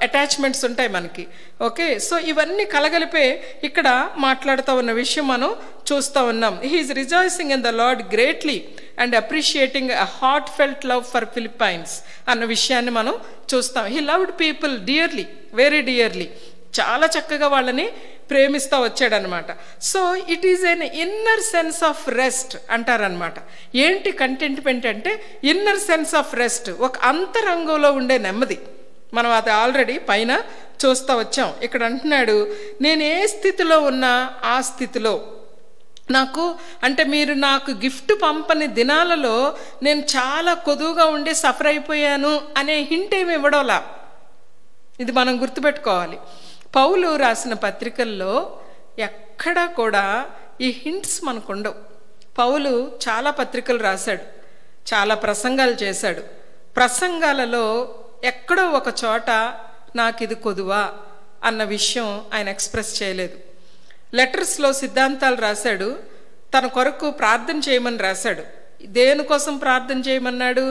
attachments ఉంటాయి మనకి. ఓకే, సో ఇవన్నీ కలగలిపే ఇక్కడ మాట్లాడుతూ ఉన్న విషయం మనం చూస్తూ ఉన్నాం. He is rejoicing in the Lord greatly and appreciating a heart felt love for Philippians అన్న విషయాన్ని మనం చూస్తాం. He loved people dearly, very dearly. చాలా చక్కగా వాళ్ళని ప్రేమిస్తూ వచ్చాడనమాట. So it is an inner sense of rest అంటారనమాట. ఏంటి కంటెంట్మెంట్ అంటే? ఇన్నర్ సెన్స్ ఆఫ్ రెస్ట్, ఒక అంతరంగంలో ఉండే నెమ్మది. మనం అది ఆల్రెడీ పైన చూస్తూ వచ్చాం. ఇక్కడ అంటున్నాడు, నేను ఏ స్థితిలో ఉన్నా ఆ స్థితిలో నాకు, అంటే మీరు నాకు గిఫ్ట్ పంపని దినాలలో నేను చాలా కొదువుగా ఉండి సఫర్ అయిపోయాను అనే హింట్ ఏమి ఇవ్వడంలా. ఇది మనం గుర్తుపెట్టుకోవాలి. పౌలు రాసిన పత్రికల్లో ఎక్కడా కూడా ఈ హింట్స్ మనకు ఉండవు. పౌలు చాలా పత్రికలు రాశాడు, చాలా ప్రసంగాలు చేశాడు. ప్రసంగాలలో ఎక్కడో ఒక చోట నాకు ఇది కొదువా అన్న విషయం ఆయన ఎక్స్ప్రెస్ చేయలేదు. లెటర్స్లో సిద్ధాంతాలు రాశాడు, తన కొరకు ప్రార్థన చేయమని రాశాడు. దేనికోసం ప్రార్థన చేయమన్నాడు?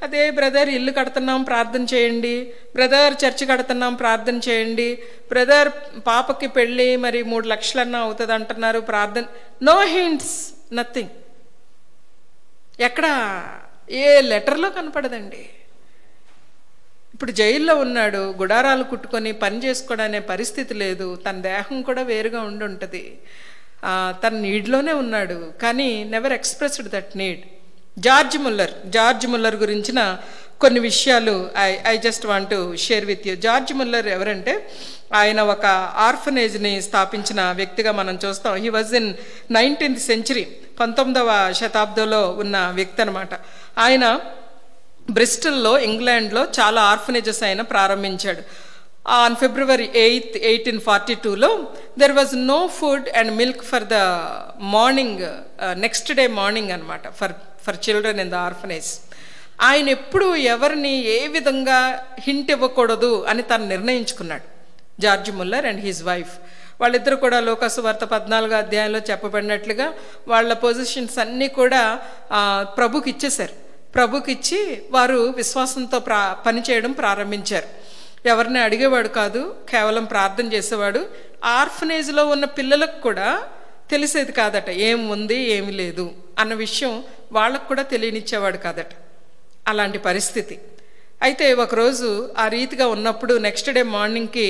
అదే బ్రదర్ ఇల్లు కడుతున్నాం ప్రార్థన చేయండి, బ్రదర్ చర్చి కడుతున్నాం ప్రార్థన చేయండి, బ్రదర్ పాపకి పెళ్ళి మరి 3 లక్షలన్నా అవుతుంది అంటున్నారు ప్రార్థన. No hints, nothing. ఎక్కడ ఏ లెటర్లో కనపడదండి. ఇప్పుడు జైల్లో ఉన్నాడు, గుడారాలు కుట్టుకొని పని చేసుకోవడనే పరిస్థితి లేదు, తన దేహం కూడా వేరుగా ఉండి ఉంటుంది, తన నీడ్లోనే ఉన్నాడు, కానీ never expressed that need. George Muller గురించిన కొన్ని విషయాలు I just want to share with you. George Muller ఎవరంటే, ఆయన ఒక ఆర్ఫనేజ్ని స్థాపించిన వ్యక్తిగా మనం చూస్తాం. He was in 19th century, 19వ శతాబ్దంలో ఉన్న వ్యక్తి అనమాట. ఆయన బ్రిస్టల్లో, ఇంగ్లాండ్లో చాలా ఆర్ఫనేజెస్ ఆయన ప్రారంభించాడు. On February 8th, 1842లో there was no food and milk for the morning, next day morning అనమాట, for children in the orphanage. ఆయన ఎప్పుడు ఎవరిని ఏ విధంగా హింట్ ఇవ్వకూడదు అని తను నిర్ణయించుకున్నాడు, George Muller and his wife. వాళ్ళిద్దరు కూడా లోకాసు వార్త 14వ అధ్యాయంలో చెప్పబడినట్లుగా వాళ్ళ పొజిషన్స్ అన్నీ కూడా ప్రభుకి ఇచ్చేశారు. ప్రభుకి ఇచ్చి వారు విశ్వాసంతో పనిచేయడం ప్రారంభించారు. ఎవరిని అడిగేవాడు కాదు, కేవలం ప్రార్థన చేసేవాడు. ఆర్ఫనేజ్లో ఉన్న పిల్లలకు కూడా తెలిసేది కాదట ఏం ఉంది ఏమి లేదు అన్న విషయం, వాళ్ళకు కూడా తెలియనిచ్చేవాడు కాదట. అలాంటి పరిస్థితి. అయితే ఒకరోజు ఆ రీతిగా ఉన్నప్పుడు నెక్స్ట్ డే మార్నింగ్కి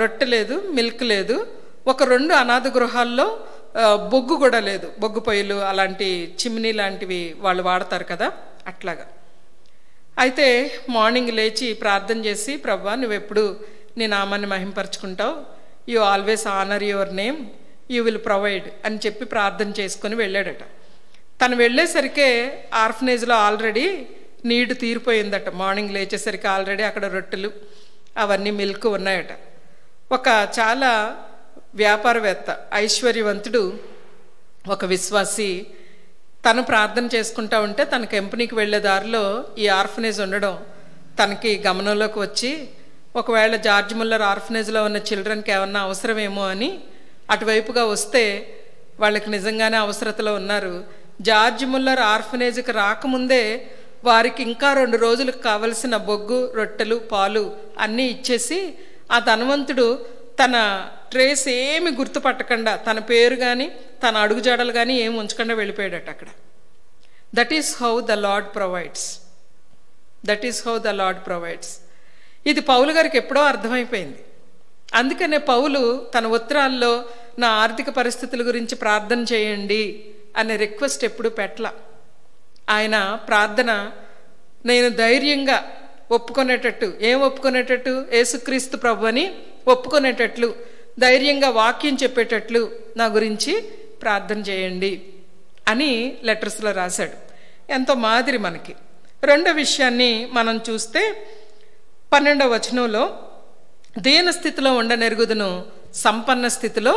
రొట్టె లేదు, మిల్క్ లేదు. ఒక 2 అనాథ గృహాల్లో బొగ్గు కూడా లేదు, బొగ్గు పొయ్యిలు అలాంటి చిమ్నీ లాంటివి వాళ్ళు వాడతారు కదా, అట్లాగా. అయితే మార్నింగ్ లేచి ప్రార్థన చేసి, ప్రభువా నువ్వెప్పుడు నీ నామాన్ని మహింపరచుకుంటావు, you always honour your name, you will provide అని చెప్పి ప్రార్థన చేసుకొని వెళ్ళాడట. తను వెళ్ళేసరికే ఆర్ఫనేజ్లో ఆల్రెడీ నీడు తీరిపోయిందట. మార్నింగ్ లేచేసరికి ఆల్రెడీ అక్కడ రొట్టెలు అవన్నీ మిల్క్ ఉన్నాయట. ఒక చాలా వ్యాపారవేత్త, ఐశ్వర్యవంతుడు, ఒక విశ్వాసి తను ప్రార్థన చేసుకుంటా ఉంటే తన కంపెనీకి వెళ్ళే దారిలో ఈ ఆర్ఫనేజ్ ఉండడం తనకి గమనంలోకి వచ్చి, ఒకవేళ జార్జ్ ముల్లర్ ఆర్ఫనేజ్లో ఉన్న చిల్డ్రన్కి ఏమన్నా అవసరమేమో అని అటువైపుగా వస్తే వాళ్ళకి నిజంగానే అవసరతలో ఉన్నారు. జార్జ్ ముల్లర్ ఆర్ఫనేజ్కి రాకముందే వారికి ఇంకా 2 రోజులకు కావలసిన బొగ్గు, రొట్టెలు, పాలు అన్నీ ఇచ్చేసి ఆ ధనవంతుడు తన ట్రేస్ ఏమి గుర్తుపట్టకుండా, తన పేరు కానీ తన అడుగుజాడలు కానీ ఏమి ఉంచకుండా వెళ్ళిపోయాడట అక్కడ. That is how the lord provides. That is how the lord provides. ఇది పౌలు గారికి ఎప్పుడో అర్థమైపోయింది. అందుకనే పౌలు తన ఉత్తరాల్లో నా ఆర్థిక పరిస్థితుల గురించి ప్రార్థన చేయండి అనే రిక్వెస్ట్ ఎప్పుడు పెట్టల. ఆయన ప్రార్థన నేను ధైర్యంగా ఒప్పుకునేటట్టు, ఏం ఒప్పుకునేటట్టు, యేసుక్రీస్తు ప్రభు అని ఒప్పుకునేటట్లు, ధైర్యంగా వాక్యం చెప్పేటట్లు నా గురించి ప్రార్థన చేయండి అని లెటర్స్లో రాశాడు. ఎంతో మాదిరి మనకి. రెండో విషయాన్ని మనం చూస్తే 12వ వచనంలో దీన స్థితిలో ఉండనెరుగుదును, సంపన్న స్థితిలో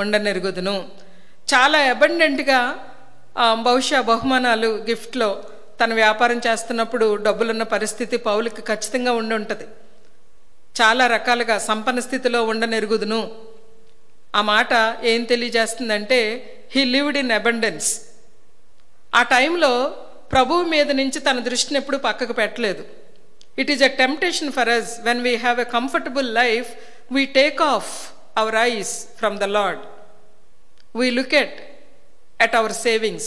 ఉండనెరుగుదును. చాలా అబండెంట్గా బహుశా బహుమానాలు గిఫ్ట్లో తన వ్యాపారం చేస్తున్నప్పుడు డబ్బులున్న పరిస్థితి పౌలుకి ఖచ్చితంగా ఉండి ఉంటుంది. చాలా రకాలుగా సంపన్న స్థితిలో ఉండనెరుగుదును ఆ మాట ఏం తెలియజేస్తుందంటే హీ లివ్డ్ ఇన్ అబండెన్స్. ఆ టైంలో ప్రభువు మీద నుంచి తన దృష్టిని ఎప్పుడు పక్కకు పెట్టలేదు. It is a temptation for us when we have a comfortable life we take off our eyes from the Lord. We look at our savings,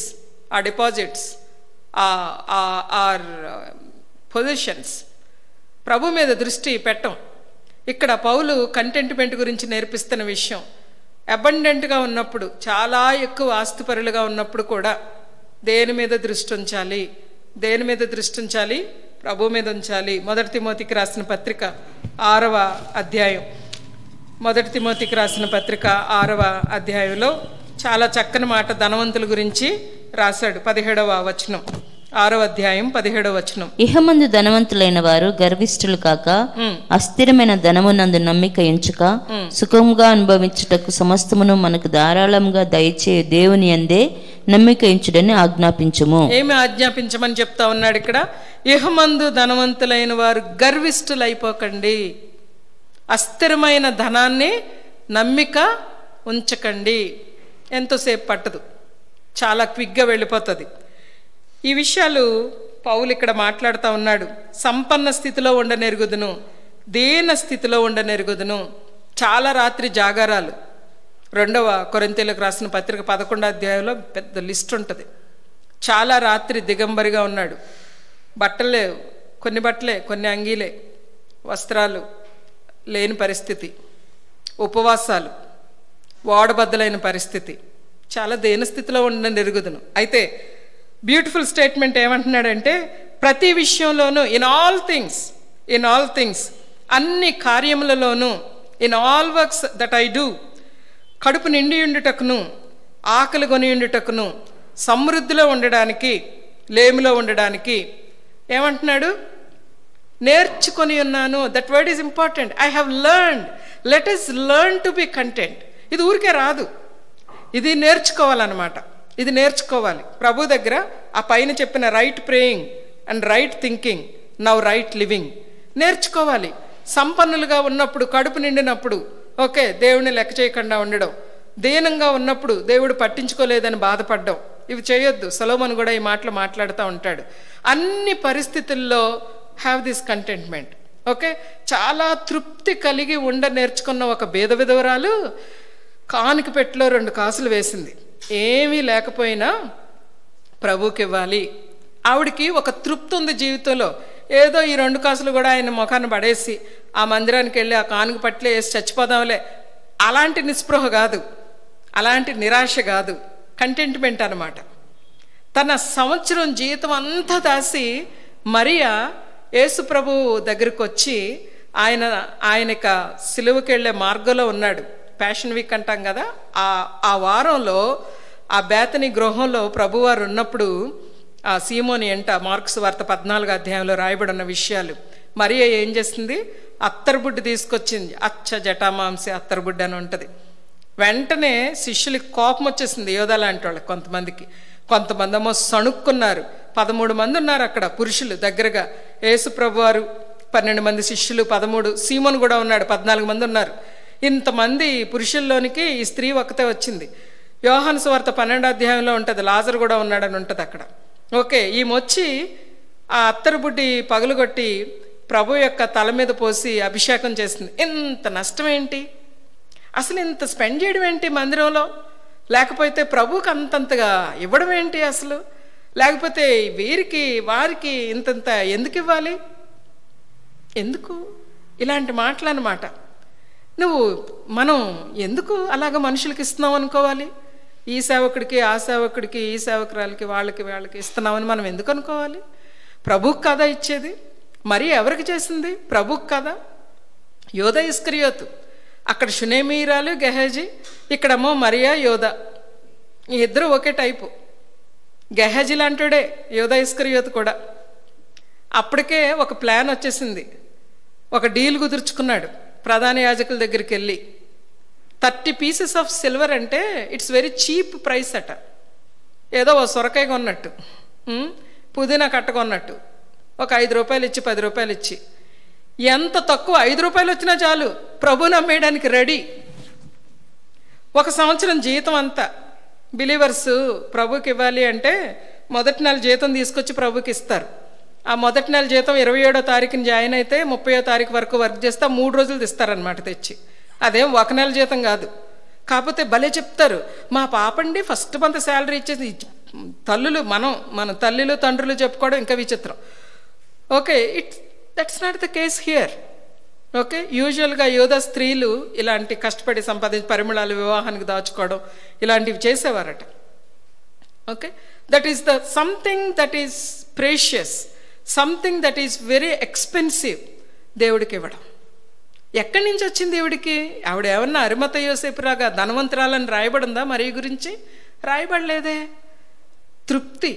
our deposits, our positions. ప్రభు మీద దృష్టి పెట్టం. ఇక్కడ పౌలు కంటెంట్మెంట్ గురించి నేర్పిస్తున్న విషయం, అబండెంట్గా ఉన్నప్పుడు, చాలా ఎక్కువ ఆస్తిపరులుగా ఉన్నప్పుడు కూడా దేని మీద దృష్టి ఉంచాలి? దేని మీద దృష్టి ఉంచాలి? ప్రభు మీద ఉంచాలి. 1 తిమోతికి రాసిన పత్రిక 6వ అధ్యాయం, 1 తిమోతికి రాసిన పత్రిక 6వ అధ్యాయంలో చాలా చక్కని మాట ధనవంతుల గురించి రాశాడు. 17వ వచనం, 6వ అధ్యాయం 17వ వచనం. ఇహమందు ధనవంతులైన వారు గర్విష్ఠులు కాక అస్థిరమైన ధనమునందు నమ్మిక ఎంచుక సుఖంగా అనుభవించుటకు సమస్తమును మనకు ధారాళంగా దయచే దేవుని యందే నమ్మిక ఎంచుడని ఆజ్ఞాపించుము. ఏమి ఆజ్ఞాపించమని చెప్తా ఉన్నాడు ఇక్కడ? ఇహమందు ధనవంతులైన వారు గర్విష్ఠులు అయిపోకండి, అస్థిరమైన ధనాన్ని నమ్మిక ఉంచకండి. ఎంతోసేపు పట్టదు, చాలా క్విక్గా వెళ్ళిపోతుంది. ఈ విషయాలు పౌలు ఇక్కడ మాట్లాడుతూ ఉన్నాడు. సంపన్న స్థితిలో ఉండనెరుగుదును, దీన స్థితిలో ఉండనెరుగుదును. చాలా రాత్రి జాగారాలు. 2వ కొరింథీయులకు రాసిన పత్రిక 11వ అధ్యాయంలో పెద్ద లిస్ట్ ఉంటుంది. చాలా రాత్రి దిగంబరిగా ఉన్నాడు. బట్టలు లేవు, కొన్ని బట్టలే, కొన్ని అంగీలే, వస్త్రాలు లేని పరిస్థితి, ఉపవాసాలు, వాడబద్దలైన పరిస్థితి, చాలా దేనస్థితిలో ఉండనెరుగుదును. అయితే బ్యూటిఫుల్ స్టేట్మెంట్ ఏమంటున్నాడంటే, ప్రతి విషయంలోనూ ఇన్ ఆల్ థింగ్స్ అన్ని కార్యములలోనూ, in all works that I do, కడుపు నిండి ఉండుటకును, ఆకలి కొని ఉండుటకును, సమృద్ధిలో ఉండడానికి, లేమిలో ఉండడానికి ఏమంటున్నాడు? నేర్చుకొని ఉన్నాను. That word is important. I have learned. Let us learn to be content. ఇది ఊరికే రాదు, ఇది నేర్చుకోవాలన్నమాట. ఇది నేర్చుకోవాలి ప్రభు దగ్గర. ఆ పైన చెప్పిన right praying and right thinking, now right living నేర్చుకోవాలి. సంపన్నులుగా ఉన్నప్పుడు, కడుపు నిండినప్పుడు ఓకే దేవుడిని లెక్క చేయకుండా ఉండడం, దీనంగా ఉన్నప్పుడు దేవుడు పట్టించుకోలేదని బాధపడడం, ఇవి చేయొద్దు. సొలొమోను కూడా ఈ మాటలు మాట్లాడుతూ ఉంటాడు. అన్ని పరిస్థితుల్లో హ్యావ్ దిస్ కంటెంట్మెంట్. ఓకే, చాలా తృప్తి కలిగి ఉండ నేర్చుకున్న ఒక బీద విధవరాలు కానుక పెట్టెలో 2 కాసులు వేసింది. ఏమీ లేకపోయినా ప్రభువుకి ఇవ్వాలి. ఆవిడికి ఒక తృప్తి ఉంది జీవితంలో. ఏదో ఈ 2 కాసులు కూడా ఆయన ముఖాన్ని పడేసి ఆ మందిరానికి వెళ్ళి ఆ కానుక పట్లే వేసి చచ్చిపోదాంలే, అలాంటి నిస్పృహ కాదు, అలాంటి నిరాశ కాదు, కంటెంట్మెంట్ అన్నమాట. తన సంవత్సరం జీతం అంతా దాసి మరియా యేసు ప్రభు దగ్గరికి వచ్చి ఆయనక సిలువకి వెళ్ళే మార్గంలో ఉన్నాడు. ప్యాషన్ వీక్ అంటాం కదా, ఆ వారంలో ఆ బేతనీ గృహంలో ప్రభువారు ఉన్నప్పుడు ఆ సీమోని ఎంట మార్క్స్ వార్త 14వ అధ్యాయంలో రాయబడిన విషయాలు. మరియా ఏం చేస్తుంది? అత్తరుబుడ్డి తీసుకొచ్చింది. అచ్చ జటామాంసి అత్తరుబుడ్డి అని ఉంటుంది. వెంటనే శిష్యులకి కోపం వచ్చేసింది, యోధా లాంటి వాళ్ళకి. కొంతమంది ఏమో సణుక్కున్నారు. 13 మంది ఉన్నారు అక్కడ పురుషులు దగ్గరగా. యేసు ప్రభువారు 12 మంది శిష్యులు, 13, సీమోను కూడా ఉన్నాడు, 14 మంది ఉన్నారు. ఇంతమంది పురుషుల్లోనికి ఈ స్త్రీ ఒక్కతే వచ్చింది. యోహాను సువార్త 12వ అధ్యాయంలో ఉంటుంది, లాజరు కూడా ఉన్నాడని ఉంటుంది అక్కడ. ఓకే, ఈమె వచ్చి ఆ అత్తరు బుడ్డి పగులుగొట్టి ప్రభు యొక్క తల మీద పోసి అభిషేకం చేసింది. ఇంత నష్టం ఏంటి అసలు? ఇంత స్పెండ్ చేయడం ఏంటి మందిరంలో? లేకపోతే ప్రభువుకి అంతంతగా ఇవ్వడం ఏంటి అసలు? లేకపోతే వీరికి వారికి ఇంతంత ఎందుకు ఇవ్వాలి? ఎందుకు ఇలాంటి మాటలు అన్నమాట. మనం ఎందుకు అలాగ మనుషులకి ఇస్తున్నాం అనుకోవాలి? ఈ సేవకుడికి, ఆ సేవకుడికి, ఈ సేవకురాలకి, వాళ్ళకి ఇస్తున్నామని మనం ఎందుకు అనుకోవాలి? ప్రభువుకి కదా ఇచ్చేది. మరి ఎవరికి చేసింది? ప్రభువుకి కదా. యోధా ఇస్కరియోతు, అక్కడ షునేమీరాలు గెహజీ, ఇక్కడేమో మరియా యోధా, ఈ ఇద్దరు ఒకే టైపు. గెహజీ లాంటిడే యోధా ఇస్కరియోతు కూడా. అప్పటికే ఒక ప్లాన్ వచ్చేసింది, ఒక డీల్ కుదుర్చుకున్నాడు ప్రధాన యాజకుల దగ్గరికి వెళ్ళి. 30 pieces ఆఫ్ సిల్వర్ అంటే ఇట్స్ వెరీ చీప్ ప్రైస్ అట. ఏదో ఓ సొరకాయ కొన్నట్టు, పుదీనా కట్ట కొన్నట్టు, ఒక 5 రూపాయలు ఇచ్చి 10 రూపాయలు ఇచ్చి, ఎంత తక్కువ 5 రూపాయలు వచ్చినా చాలు ప్రభువుని అమ్మేయడానికి రెడీ. 1 సంవత్సరం జీతం అంతా బిలీవర్స్ ప్రభుకి ఇవ్వాలి అంటే మొదటి నెల జీతం తీసుకొచ్చి ప్రభుకి ఇస్తారు. ఆ మొదటి నెల జీతం 27వ తారీఖుని జాయిన్ అయితే 30వ తారీఖు వరకు వర్క్ చేస్తే 3 రోజులు ఇస్తారనమాట తెచ్చి. అదేం 1 నెల జీతం కాదు. కాకపోతే భలే చెప్తారు, మా పాపండి ఫస్ట్ మంత్ శాలరీ ఇచ్చేసి. తల్లులు మన తల్లులు తండ్రులు చెప్పుకోవడం ఇంకా విచిత్రం. Okay, that's not the case here. Okay, యూజువల్గా యోధా స్త్రీలు ఇలాంటి కష్టపడి సంపాదించి పరిమళాలు వివాహానికి దాచుకోవడం ఇలాంటివి చేసేవారట. Okay, that is the something that is precious, something that is very expensive దేవుడికి ఇవ్వడం. ఎక్కడి నుంచి వచ్చింది దేవుడికి? ఆవిడ ఏమన్నా అరిమత యోసేపులాగా ధనవంతురాలని రాయబడిందా మరి గురించి? రాయబడలేదే. తృప్తి.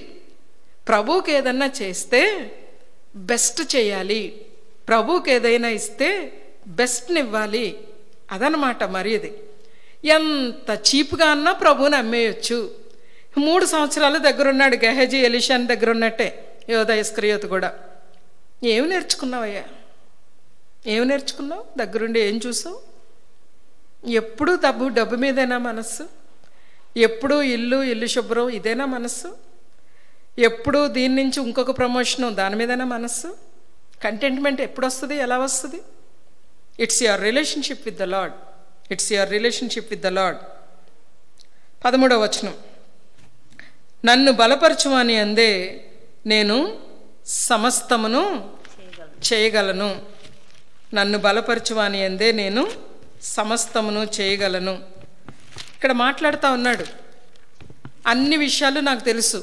ప్రభువుకి ఏదన్నా చేస్తే బెస్ట్ చేయాలి, ప్రభువుకి ఏదైనా ఇస్తే బెస్ట్ని ఇవ్వాలి, అదనమాట మరి. ఇది ఎంత చీప్గా అన్నా ప్రభువుని అమ్మేయచ్చు. 3 సంవత్సరాలు దగ్గరున్నాడు గెహజీ, ఎలీషాని దగ్గర ఉన్నట్టే యోధా ఇస్కరియోతు కూడా. ఏమి నేర్చుకున్నావయ్యా? ఏమి నేర్చుకున్నావు? దగ్గరుండి ఏం చూసావు? ఎప్పుడూ డబ్బు మీదేనా మనస్సు? ఎప్పుడూ ఇల్లు శుభ్రం ఇదేనా మనస్సు? ఎప్పుడూ దీని నుంచి ఇంకొక ప్రమోషను దాని మీదైనా మనస్సు? కంటెంట్మెంట్ ఎప్పుడు వస్తుంది? ఎలా వస్తుంది? It's your relationship with the Lord. It's your relationship with the Lord. 13వ వచనం, నన్ను బలపరచువాని అందే నేను సమస్తమును చేయగలను. నన్ను బలపరచువాని అందే నేను సమస్తమును చేయగలను. ఇక్కడ మాట్లాడుతూ ఉన్నాడు, అన్ని విషయాలు నాకు తెలుసు.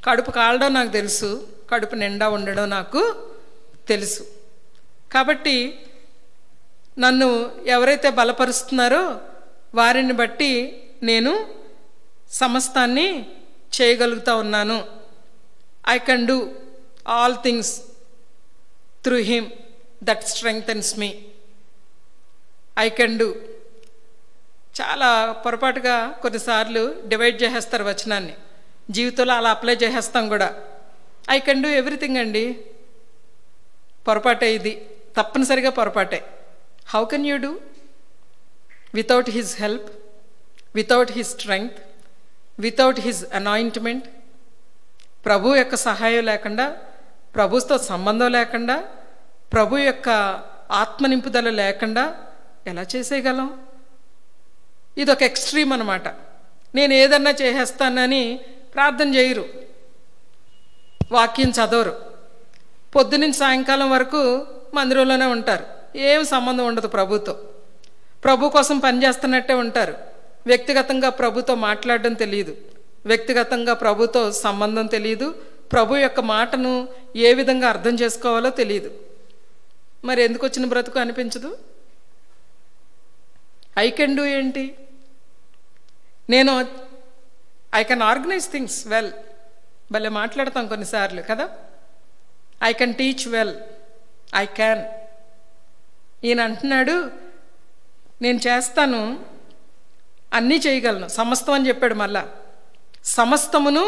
కడుపు కాలడం నాకు తెలుసు, కడుపు నిండా ఉండడం నాకు తెలుసు. కాబట్టి నన్ను ఎవరైతే బలపరుస్తున్నారో వారిని బట్టి నేను సమస్తాన్ని చేయగలుగుతూ ఉన్నాను. I can do all things through him that strengthens me. I can do. చాలా పొరపాటుగా కొన్నిసార్లు డివైడ్ చేసేస్తారు వచనాన్ని, జీవితంలో అలా అప్లై చేసేస్తాం కూడా. ఐ కెన్ డూ ఎవ్రీథింగ్ అండి. పొరపాటే ఇది, తప్పనిసరిగా పొరపాటే. How can you do without his help, without his strength, without his anointment? ప్రభు యొక్క సహాయం లేకుండా, ప్రభుతో సంబంధం లేకుండా, ప్రభు యొక్క ఆత్మ నింపుదల లేకుండా ఎలా చేసేయగలం? ఇదొక ఎక్స్ట్రీమ్ అన్నమాట. నేను ఏదన్నా చేసేస్తానని ప్రార్థన చేయరు, వాక్యం చదవరు, పొద్దునుంచి సాయంకాలం వరకు మందిరంలోనే ఉంటారు, ఏం సంబంధం ఉండదు ప్రభుతో. ప్రభు కోసం పనిచేస్తున్నట్టే ఉంటారు. వ్యక్తిగతంగా ప్రభుతో మాట్లాడడం తెలియదు, వ్యక్తిగతంగా ప్రభుతో సంబంధం తెలియదు, ప్రభు యొక్క మాటను ఏ విధంగా అర్థం చేసుకోవాలో తెలియదు. మరి ఎందుకు వచ్చిన బ్రతుకు అనిపించదు? ఐ కెన్ డూ ఏంటి? నేను I can organise things well. భలే మాట్లాడతాం కొన్నిసార్లు కదా. I can teach well, I can. ఈయన అంటున్నాడు, నేను చేస్తాను, అన్నీ చేయగలను, సమస్తం అని చెప్పాడు. మళ్ళా సమస్తమును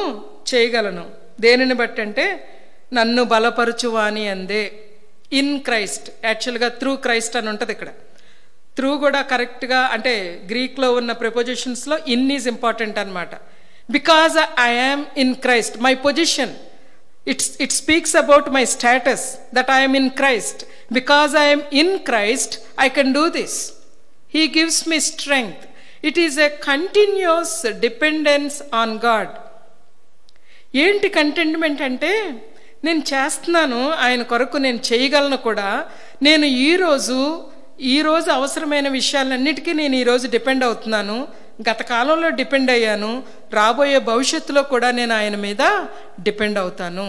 చేయగలను దేనిని బట్టి అంటే నన్ను బలపరచువాని అందే. ఇన్ క్రైస్ట్, యాక్చువల్గా త్రూ క్రైస్ట్ అని ఉంటుంది ఇక్కడ. త్రూ కూడా కరెక్ట్గా అంటే గ్రీక్లో ఉన్న ప్రిపోజిషన్స్లో ఇన్ ఈజ్ ఇంపార్టెంట్ అనమాట. Because I am in Christ, my position, it speaks about my status that I am in Christ. Because I am in Christ I can do this. He gives me strength. It is a continuous dependence on God. ఏంటి contentment అంటే నేను చేస్తున్నాను ఆయన కొరకు, నేను చేయగలను కూడా. నేను ఈరోజు అవసరమైన విషయాలన్నిటికీ నేను ఈరోజు డిపెండ్ అవుతున్నాను. గత కాలంలో డిపెండ్ అయ్యాను, రాబోయే భవిష్యత్తులో కూడా నేను ఆయన మీద డిపెండ్ అవుతాను.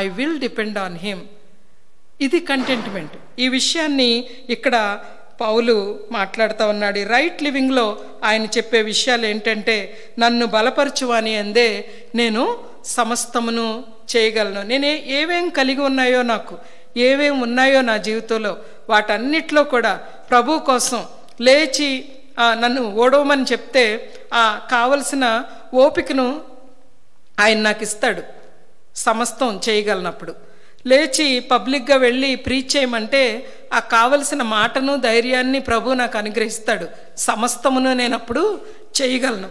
I will depend on him. ఇది కంటెంట్మెంట్. ఈ విషయాన్ని ఇక్కడ పౌలు మాట్లాడుతూ ఉన్నాడు. ఈ రైట్ లివింగ్లో ఆయన చెప్పే విషయాలు ఏంటంటే నన్ను బలపరచువాని అందే నేను సమస్తమును చేయగలను. నేను ఏవేం కలిగి ఉన్నాయో, నాకు ఏవేం ఉన్నాయో నా జీవితంలో, వాటన్నిటిలో కూడా ప్రభు కోసం లేచి నన్ను ఓడవమని చెప్తే ఆ కావలసిన ఓపికను ఆయన నాకు ఇస్తాడు. సమస్తం చేయగలనప్పుడు లేచి పబ్లిక్గా వెళ్ళి ప్రీచ్ చేయమంటే ఆ కావలసిన మాటను ధైర్యాన్ని ప్రభు నాకు అనుగ్రహిస్తాడు. సమస్తమును నేను అప్పుడు చేయగలను.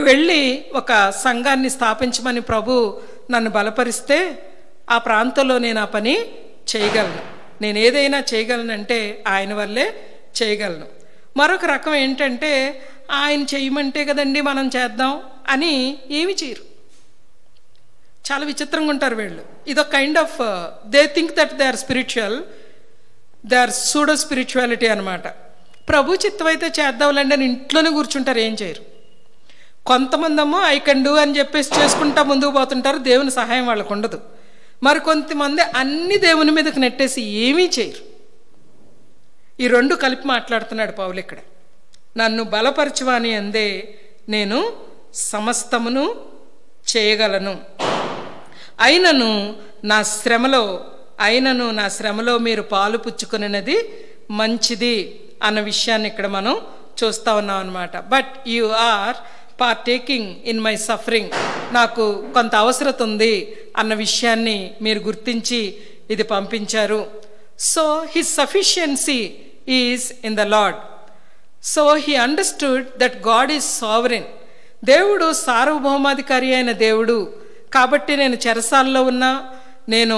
వెళ్ళి ఒక సంఘాన్ని స్థాపించమని ప్రభు నన్ను బలపరిస్తే ఆ ప్రాంతంలో నేను ఆ పని చేయగలను. నేను ఏదైనా చేయగలనంటే ఆయన వల్లే చేయగలను. మరొక రకం ఏంటంటే ఆయన చేయమంటే కదండి మనం చేద్దాం అని ఏమి చేయరు. చాలా విచిత్రంగా ఉంటారు వీళ్ళు. ఇదొక kind of they think that they are spiritual, they are pseudo spirituality అనమాట. ప్రభు చిత్తం అయితే చేద్దాంలేండి అని ఇంట్లోనే కూర్చుంటారు, ఏం చేయరు. కొంతమంది ఏమో ఐ కెన్ డూ అని చెప్పేసి చేసుకుంటా ముందుకు పోతుంటారు, దేవుని సహాయం వాళ్ళకు ఉండదు. మరి కొంతమంది అన్ని దేవుని మీదకి నెట్టేసి ఏమీ చేయరు. ఈ రెండు కలిపి మాట్లాడుతున్నాడు పౌలు ఇక్కడ. నన్ను బలపరచువాని అందే నేను సమస్తమును చేయగలను. అయినను నా శ్రమలో మీరు పాలు పుచ్చుకునేది మంచిది అన్న విషయాన్ని ఇక్కడ మనం చూస్తూ ఉన్నాం అన్నమాట. But you are partaking in my suffering, నాకు కొంత అవసరత ఉంది అన్న విషయాన్ని మీరు గుర్తించి ఇది పంపించారు. So his sufficiency is in the lord. So he understood that God is sovereign. దేవుడు సార్వభౌమాధికారి అయిన దేవుడు కాబట్టి నేను చెరసాల్లో ఉన్నా, నేను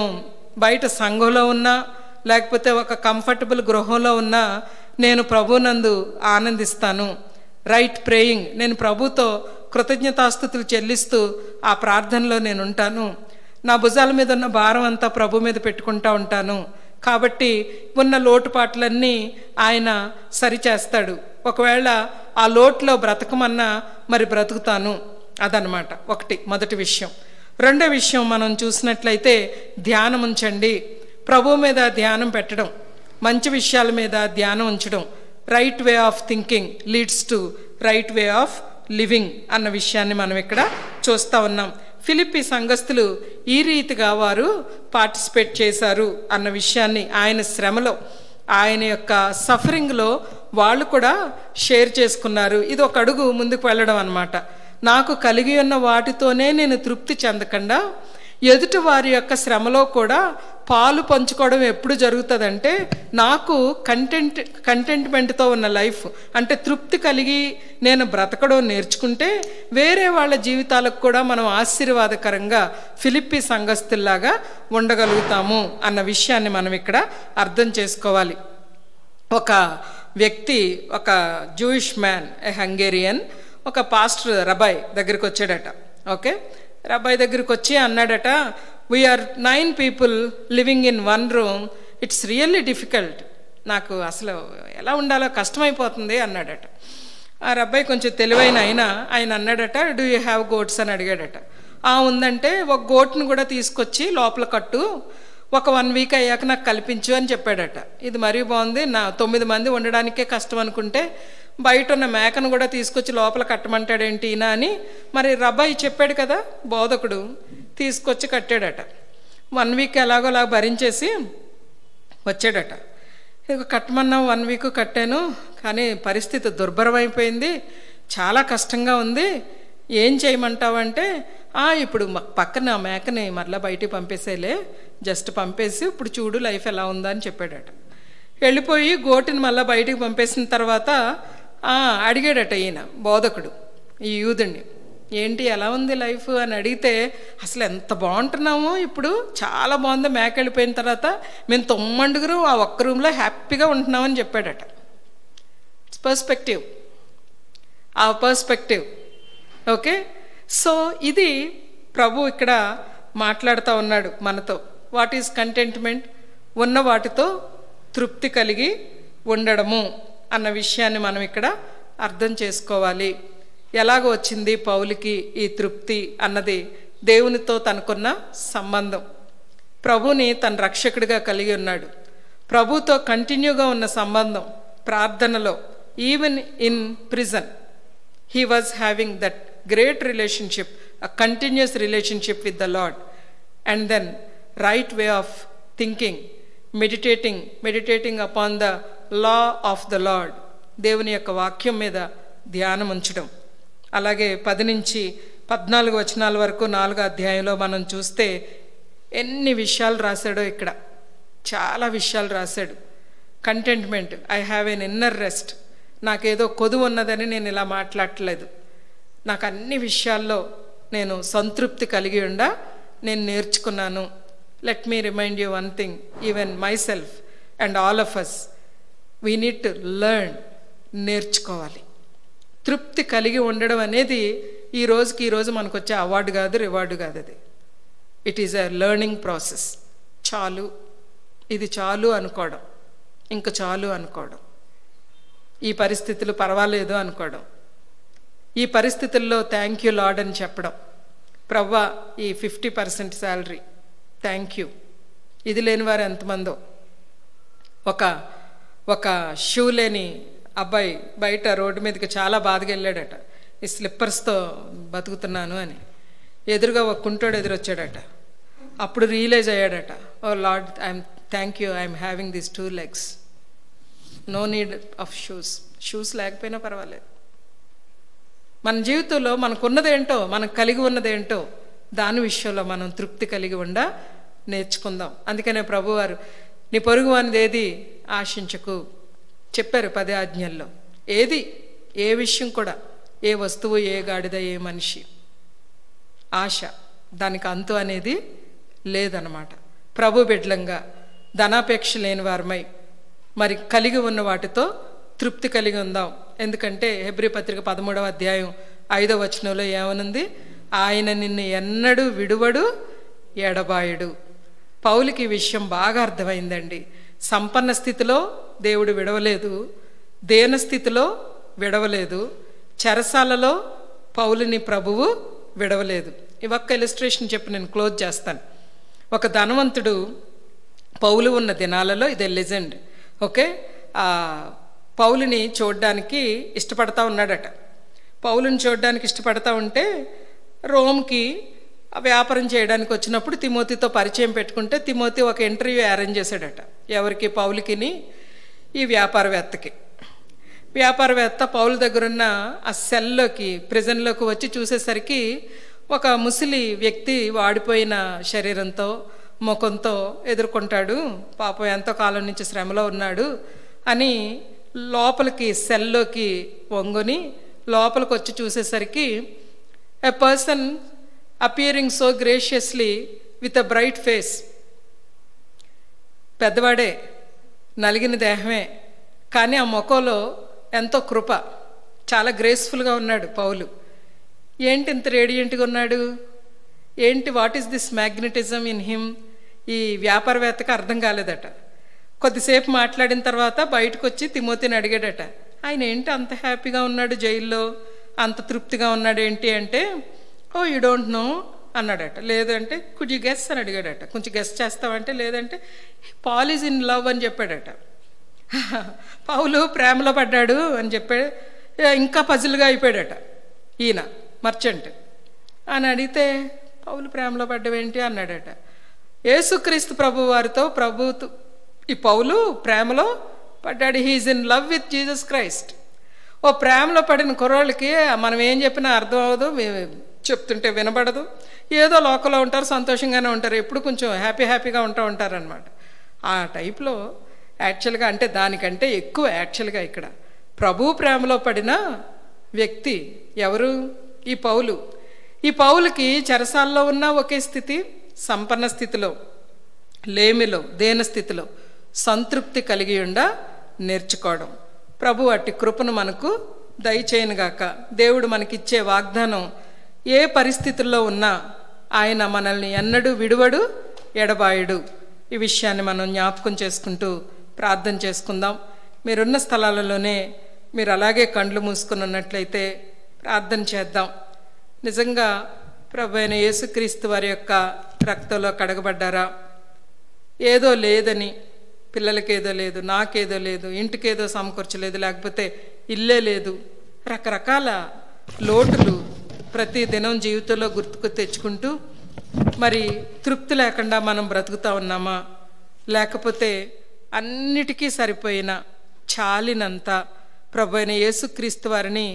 బయట సంఘంలో ఉన్నా, లేకపోతే ఒక కంఫర్టబుల్ గృహంలో ఉన్నా నేను ప్రభునందు ఆనందిస్తాను. రైట్ ప్రేయింగ్, నేను ప్రభుతో కృతజ్ఞతాస్తుతులు చెల్లిస్తూ ఆ ప్రార్థనలో నేను ఉంటాను. నా భుజాల మీద ఉన్న భారం అంతా ప్రభు మీద పెట్టుకుంటా ఉంటాను. కాబట్టి ఉన్న లోటుపాట్లన్నీ ఆయన సరిచేస్తాడు. ఒకవేళ ఆ లోటులో బ్రతకమన్నా మరి బ్రతుకుతాను. అదనమాట మొదటి విషయం. రెండో విషయం మనం చూసినట్లయితే ధ్యానం ఉంచండి. ప్రభు మీద ధ్యానం పెట్టడం, మంచి విషయాల మీద ధ్యానం ఉంచడం. Right way of thinking leads to right way of living అన్న విషయాన్ని మనం ఇక్కడ చూస్తూ ఉన్నాం. ఫిలిప్పీ సంఘస్థులు ఈ రీతిగా వారు పార్టిసిపేట్ చేశారు అన్న విషయాన్ని ఆయన శ్రమలో, ఆయన యొక్క సఫరింగ్లో వాళ్ళు కూడా షేర్ చేసుకున్నారు. ఇది ఒక అడుగు ముందుకు వెళ్ళడం అన్నమాట. నాకు కలిగి ఉన్న వాటితోనే నేను తృప్తి చెందకుండా ఎదుటి వారి యొక్క శ్రమలో కూడా పాలు పంచుకోవడం ఎప్పుడు జరుగుతుందంటే నాకు కంటెంట్మెంట్తో ఉన్న లైఫ్ అంటే తృప్తి కలిగి నేను బ్రతకడం నేర్చుకుంటే వేరే వాళ్ళ జీవితాలకు కూడా మనం ఆశీర్వాదకరంగా ఫిలిప్పీ సంఘస్థుల్లాగా ఉండగలుగుతాము అన్న విషయాన్ని మనం ఇక్కడ అర్థం చేసుకోవాలి. ఒక వ్యక్తి, ఒక జూయిష్ మ్యాన్, ఏ హంగేరియన్, ఒక పాస్టర్ రబాయ్ దగ్గరికి వచ్చాడట. ఓకే, రబాయ్ దగ్గరికి వచ్చి అన్నాడట, we're 9 people living in 1 room, it's really difficult, నాకు అసలు ఎలా ఉండాలో కష్టమైపోతుంది అన్నాడట. ఆ రబ్బాయి కొంచెం తెలివైన ఆయన అన్నాడట, డూ యూ హ్యావ్ గోట్స్ అని అడిగాడట. ఉందంటే ఒక గోట్ను కూడా తీసుకొచ్చి లోపల కట్టు, ఒక 1 week అయ్యాక నాకు కల్పించు అని చెప్పాడట. ఇది మరీ బాగుంది, నా 9 మంది ఉండడానికే కష్టం అనుకుంటే బయట ఉన్న మేకను కూడా తీసుకొచ్చి లోపల కట్టమంటాడేంటి ఈయన అని మరి రబ్బాయి చెప్పాడు కదా బోధకుడు, తీసుకొచ్చి కట్టాడట. 1 week ఎలాగోలా భరించేసి వచ్చాడట. ఇక కట్టమన్నా 1 వీక్ కట్టాను, కానీ పరిస్థితి దుర్భరమైపోయింది, చాలా కష్టంగా ఉంది, ఏం చేయమంటావంటే ఇప్పుడు పక్కన మేకని మరలా బయటికి పంపేసేలే, జస్ట్ పంపేసి ఇప్పుడు చూడు లైఫ్ ఎలా ఉందా అని చెప్పాడట. వెళ్ళిపోయి గోటిని మళ్ళీ బయటికి పంపేసిన తర్వాత అడిగాడట ఈయన బోధకుడు ఈ యూదుడిని, ఏంటి ఎలా ఉంది లైఫ్ అని అడిగితే, అసలు ఎంత బాగుంటున్నాము ఇప్పుడు, చాలా బాగుంది, మేక వెళ్ళిపోయిన తర్వాత మేము 9 ఆ ఒక్క రూమ్లో హ్యాపీగా ఉంటున్నామని చెప్పాడట. పర్స్పెక్టివ్, ఆ పర్స్పెక్టివ్. ఓకే, సో ఇది ప్రభు ఇక్కడ మాట్లాడుతూ ఉన్నాడు మనతో. What is contentment? ఉన్న వాటితో తృప్తి కలిగి ఉండడము అన్న విషయాన్ని మనం ఇక్కడ అర్థం చేసుకోవాలి. ఎలాగ వచ్చింది పౌలుకి ఈ తృప్తి అన్నది దేవునితో తనకున్న సంబంధం. ప్రభుని తన రక్షకుడిగా కలిగి ఉన్నాడు. ప్రభుతో కంటిన్యూగా ఉన్న సంబంధం ప్రార్థనలో. Even in prison he was having that great relationship, a continuous relationship with the Lord. And then right way of thinking, meditating upon the law of the Lord, దేవుని యొక్క వాక్యం మీద ధ్యానం ఉంచడం. అలాగే 10 నుంచి 14 వచనాల వరకు 4వ అధ్యాయంలో మనం చూస్తే ఎన్ని విషయాలు రాశాడో ఇక్కడ, చాలా విషయాలు రాశాడు. Contentment, I have an inner rest. నాకేదో కొదువు ఉన్నదని నేను ఇలా మాట్లాడట్లేదు, నాకు అన్ని విషయాల్లో నేను సంతృప్తి కలిగి ఉండా నేను నేర్చుకున్నాను. Let me remind you one thing, even myself and all of us, we need to learn. నేర్చుకోవాలి. తృప్తి కలిగి ఉండడం అనేది ఈ రోజు మనకు వచ్చే అవార్డు కాదు, రివార్డు కాదు. అది it is a learning process. చాలు, ఇది చాలు అనుకోవడం, ఇంక చాలు అనుకోవడం, ఈ పరిస్థితులు పర్వాలేదు అనుకోవడం, ఈ పరిస్థితుల్లో థ్యాంక్ యూ లార్డ్ అని చెప్పడం. ప్రవ్వా ఈ 50% శాలరీ థ్యాంక్ యూ. ఇది లేని వారు ఎంతమందో. ఒక షూ లేని అబ్బాయి బయట రోడ్డు మీదకి చాలా బాధగా వెళ్ళాడట, ఈ స్లిప్పర్స్తో బతుకుతున్నాను అని. ఎదురుగా ఒక కుంటోడు ఎదురొచ్చాడట. అప్పుడు రియలైజ్ అయ్యాడట, oh Lord, thank you, I'm having these 2 legs, no need of shoes లేకపోయినా పర్వాలేదు. మన జీవితంలో మనకున్నదేంటో, మనకు కలిగి ఉన్నదేంటో దాని విషయంలో మనం తృప్తి కలిగి నేర్చుకుందాం. అందుకనే ప్రభువారు నీ పొరుగు అనేది ఏది ఆశించకు చెప్పారు 10 ఆజ్ఞల్లో. ఏది, ఏ విషయం కూడా, ఏ వస్తువు, ఏ గాడిద, ఏ మనిషి ఆశ, దానికి అంతు అనేది లేదన్నమాట. ప్రభు బిడ్డలంగా ధనాపేక్ష లేని వారమై మరి కలిగి ఉన్న వాటితో తృప్తి కలిగి ఉందాం. ఎందుకంటే హెబ్రీ పత్రిక 13వ అధ్యాయం 5వ వచనంలో ఏమనుంది? ఆయన నిన్ను ఎన్నడూ విడువడు, ఎడబాయుడు. పౌలుకి ఈ విషయం బాగా అర్థమైందండి. సంపన్న స్థితిలో దేవుడు విడవలేదు, దేన స్థితిలో విడవలేదు, చెరసాలలో పౌలుని ప్రభువు విడవలేదు. ఈ ఒక్క ఇలిస్ట్రేషన్ చెప్పి నేను క్లోజ్ చేస్తాను. ఒక ధనవంతుడు పౌలు ఉన్న దినాలలో, ఇదే లెజెండ్, ఓకే, పౌలుని చూడడానికి ఇష్టపడతా ఉన్నాడట. పౌలుని చూడడానికి ఇష్టపడతా ఉంటే రోమ్కి వ్యాపారం చేయడానికి వచ్చినప్పుడు తిమోతితో పరిచయం పెట్టుకుంటే తిమోతి ఒక ఇంటర్వ్యూ అరేంజ్ చేశాడట. ఎవరికి? పౌలుకిని ఈ వ్యాపారవేత్తకి. వ్యాపారవేత్త పౌలు దగ్గరున్న ఆ సెల్లోకి, ప్రిజన్లోకి వచ్చి చూసేసరికి ఒక ముసలి వ్యక్తి వాడిపోయిన శరీరంతో, ముఖంతో ఎదుర్కొంటాడు. పాపం ఎంతో కాలం నుంచి శ్రమలో ఉన్నాడు అని లోపలికి సెల్లోకి వంగుని లోపలికి వచ్చి చూసేసరికి a person appearing so graciously with a bright face. పెద్దవాడే, నలిగిన దేహమే, కానీ ఆ ముఖంలో ఎంతో కృప, చాలా గ్రేస్ఫుల్గా ఉన్నాడు పౌలు. ఏంటి ఇంత రేడియంట్గా ఉన్నాడు? ఏంటి, what is this magnetism in him? ఈ వ్యాపారవేత్తకు అర్థం కాలేదట. కొద్దిసేపు మాట్లాడిన తర్వాత బయటకు వచ్చి తిమోతిని అడిగాడట, ఆయన ఏంటి అంత హ్యాపీగా ఉన్నాడు జైల్లో, అంత తృప్తిగా ఉన్నాడు ఏంటి అంటే, ఓ యూ డోంట్ నో అన్నాడట. లేదంటే కుడ్ యూ గెస్ అని అడిగాడట. కొంచెం గెస్ చేస్తావంటే, లేదంటే పాల్ ఈజ్ ఇన్ లవ్ అని చెప్పాడట. పౌలు ప్రేమలో పడ్డాడు అని చెప్పాడు. ఇంకా పజిల్గా అయిపోయాడట ఈయన మర్చెంట్. అని అడిగితే పౌలు ప్రేమలో పడ్డవేంటి అన్నాడట. యేసుక్రీస్తు ప్రభు వారితో ఈ పౌలు ప్రేమలో పడ్డాడు. He is in love with Jesus Christ. ఓ ప్రేమలో పడిన కుర్రోళ్ళకి మనం ఏం చెప్పినా అర్థం అవ్వదు, చెప్తుంటే వినబడదు, ఏదో లోకల్లో ఉంటారు, సంతోషంగానే ఉంటారు, ఎప్పుడు కొంచెం హ్యాపీగా ఉంటారనమాట. ఆ టైప్లో యాక్చువల్గా, అంటే దానికంటే ఎక్కువ యాక్చువల్గా ఇక్కడ ప్రభు ప్రేమలో పడిన వ్యక్తి ఎవరు? ఈ పౌలు. ఈ పౌలుకి చెరసాల్లో ఉన్న ఒకే స్థితి, సంపన్న స్థితిలో, లేమిలో, దేన స్థితిలో సంతృప్తి కలిగి నేర్చుకోవడం. ప్రభు అట్టి కృపను మనకు దయచేయనుగాక. దేవుడు మనకిచ్చే వాగ్దానం, ఏ పరిస్థితుల్లో ఉన్నా ఆయన మనల్ని ఎన్నడూ విడువడు, ఎడబాయుడు. ఈ విషయాన్ని మనం జ్ఞాపకం చేసుకుంటూ ప్రార్థన చేసుకుందాం. మీరున్న స్థలాలలోనే మీరు అలాగే కండ్లు మూసుకుని ఉన్నట్లయితే ప్రార్థన చేద్దాం. నిజంగా ప్రభు అయిన యేసుక్రీస్తు వారి యొక్క రక్తంలో కడగబడ్డారా? ఏదో లేదని, పిల్లలకేదో లేదు, నాకేదో లేదు, ఇంటికేదో సమకూర్చలేదు, లేకపోతే ఇల్లే లేదు, రకరకాల లోటులు ప్రతి దినం జీవితంలో గుర్తుకు తెచ్చుకుంటూ మరి తృప్తి లేకుండా మనం బ్రతుకుతా ఉన్నామా? లేకపోతే అన్నిటికీ సరిపోయిన చాలినంత ప్రభు అయిన యేసుక్రీస్తు వారిని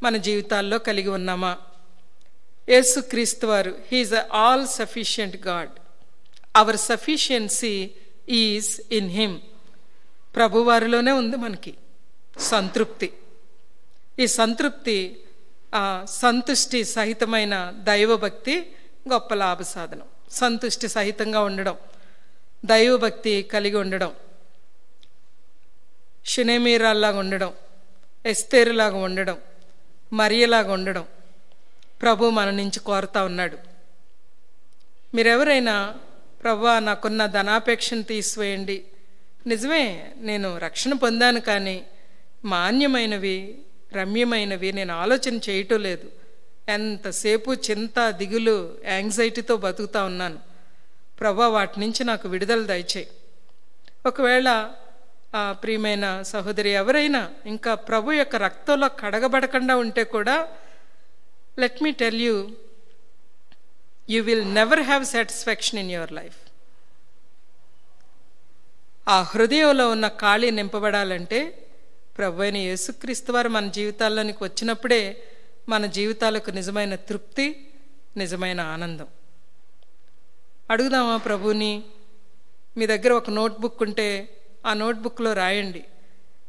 మన జీవితాల్లో కలిగి ఉన్నామా? యేసుక్రీస్తు వారు, he is all sufficient God. Our sufficiency is in him. ప్రభువారిలోనే ఉంది మనకి సంతృప్తి. ఈ సంతృప్తి, సంతుష్టి సహితమైన దైవభక్తి గొప్ప లాభ సాధనం. సంతుష్టి సహితంగా ఉండడం, దైవభక్తి కలిగి ఉండడం, షునేమీరాల్లాగా ఉండడం, ఎస్తేరులాగా ఉండడం, మరియలాగా ఉండడం ప్రభు మన నుంచి కోరుతా ఉన్నాడు. మీరెవరైనా ప్రభువా నాకున్న ధనాపేక్షను తీసివేయండి, నిజమే నేను రక్షణ పొందాను కానీ మాన్యమైనవి, రమ్యమైనవి నేను ఆలోచన చేయటం లేదు, ఎంతసేపు చింత, దిగులు, యాంగ్జైటీతో బతుకుతా ఉన్నాను, ప్రభువా వాటి నుంచి నాకు విడుదల దయచేయి. ఒకవేళ ప్రియమైన సహోదరి ఎవరైనా ఇంకా ప్రభు యొక్క రక్తంలో కడగబడకుండా ఉంటే కూడా, let me tell you, you will never have satisfaction in your life. ఆ హృదయంలో ఉన్న ఖాళీ నింపబడాలంటే ప్రభు అయిన యేసుక్రీస్తు వారు మన జీవితాల్లోనికి వచ్చినప్పుడే మన జీవితాలకు నిజమైన తృప్తి, నిజమైన ఆనందం. అడుగుదామా ప్రభుని? మీ దగ్గర ఒక నోట్బుక్ ఉంటే ఆ నోట్బుక్లో రాయండి,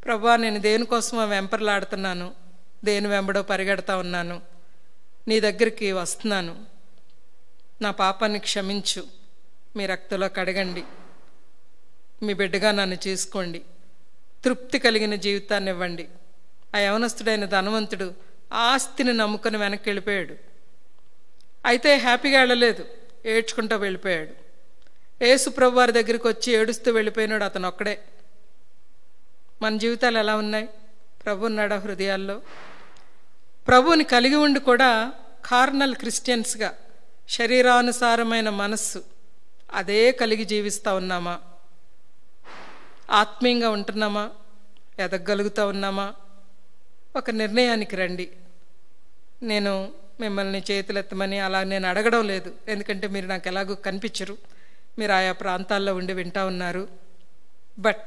ప్రభువా నేను దేనికోసమో వెంపర్లాడుతున్నాను, దేని వెంబడో పరిగెడతా ఉన్నాను, నీ దగ్గరికి వస్తున్నాను, నా పాపాన్ని క్షమించు, మీ రక్తంలో కడగండి, మీ బిడ్డగా నన్ను చేసుకోండి, తృప్తి కలిగిన జీవితాన్ని ఇవ్వండి. ఆ యవనస్తుడైన ధనవంతుడు ఆస్తిని నమ్ముకొని వెనక్కి వెళ్ళిపోయాడు. అయితే హ్యాపీగా వెళ్ళలేదు, ఏడ్చుకుంటూ వెళ్ళిపోయాడు. యేసు ప్రభు వారి దగ్గరికి వచ్చి ఏడుస్తూ వెళ్ళిపోయినాడు అతను ఒక్కడే. మన జీవితాలు ఎలా ఉన్నాయి? ప్రభు ఉన్నాడా హృదయాల్లో? ప్రభువుని కలిగి ఉండి కూడా కార్నల్ క్రిస్టియన్స్గా, శరీరానుసారమైన మనస్సు అదే కలిగి జీవిస్తూ ఉన్నామా? ఆత్మీయంగా ఉంటున్నామా? ఎదగలుగుతూ ఉన్నామా? ఒక నిర్ణయానికి రండి. నేను మిమ్మల్ని చేతులెత్తమని అలా నేను అడగడం లేదు, ఎందుకంటే మీరు నాకు ఎలాగో కనిపించరు, మీరు ఆయా ప్రాంతాల్లో ఉండి వింటూ ఉన్నారు. బట్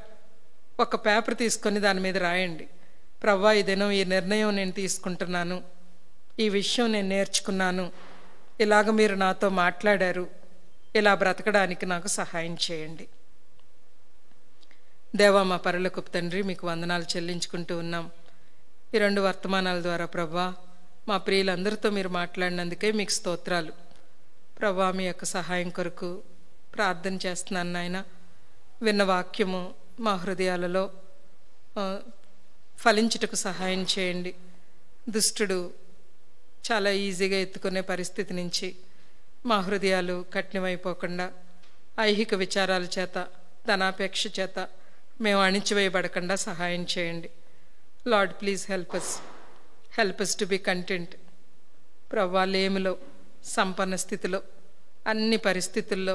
ఒక పేపర్ తీసుకొని దాని మీద రాయండి, ప్రభువా ఈ దినం ఈ నిర్ణయం నేను తీసుకుంటున్నాను, ఈ విషయం నేను నేర్చుకున్నాను, ఇలాగ మీరు నాతో మాట్లాడారు, ఇలా బ్రతకడానికి నాకు సహాయం చేయండి. దేవా మా పరలోకపు తండ్రి, మీకు వందనాలు చెల్లించుకుంటూ ఉన్నాం. ఈ 2 వర్తమానాల ద్వారా ప్రభువా మా ప్రియులందరితో మీరు మాట్లాడినందుకే మీకు స్తోత్రాలు. ప్రభువా మీ యొక్క సహాయం కొరకు ప్రార్థన చేస్తున్నాను నాయన. విన్న వాక్యము మా హృదయాలలో ఫలించుటకు సహాయం చేయండి. దుష్టుడు చాలా ఈజీగా ఎత్తుకునే పరిస్థితి నుంచి మా హృదయాలు కఠినమైపోకుండా, ఐహిక విచారాల చేత, ధనాపేక్ష చేత మేము అణిచివేయబడకుండా సహాయం చేయండి. Lord please help us to be content. ప్రభువా లేమిలో, సంపన్న స్థితిలో, అన్ని పరిస్థితుల్లో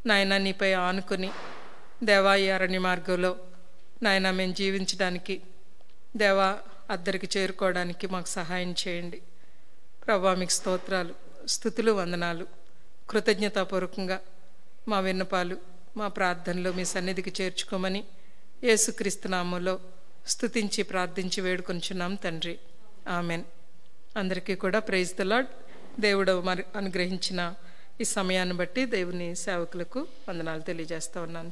నాయన నీపై ఆనుకొని దేవా ఈ అరణ్య మార్గంలో నాయన మేము జీవించడానికి, దేవా అద్దరికి చేరుకోవడానికి మాకు సహాయం చేయండి. ప్రభువా మీకు స్తోత్రాలు, స్తుతులు, వందనాలు. కృతజ్ఞతాపూర్వకంగా మా విన్నపాలు, మా ప్రార్థనలో మీ సన్నిధికి చేర్చుకోమని యేసుక్రీస్తు నామములో స్తుతించి ప్రార్థించి వేడుకొంచున్నాం తండ్రి. ఆమెన్. అందరికీ కూడా ప్రైజ్ ది లార్డ్. దేవుడు మరి అనుగ్రహించిన ఈ సమయాన్ని బట్టి దేవుని సేవకులకు వందనాలు తెలియజేస్తా ఉన్నాను.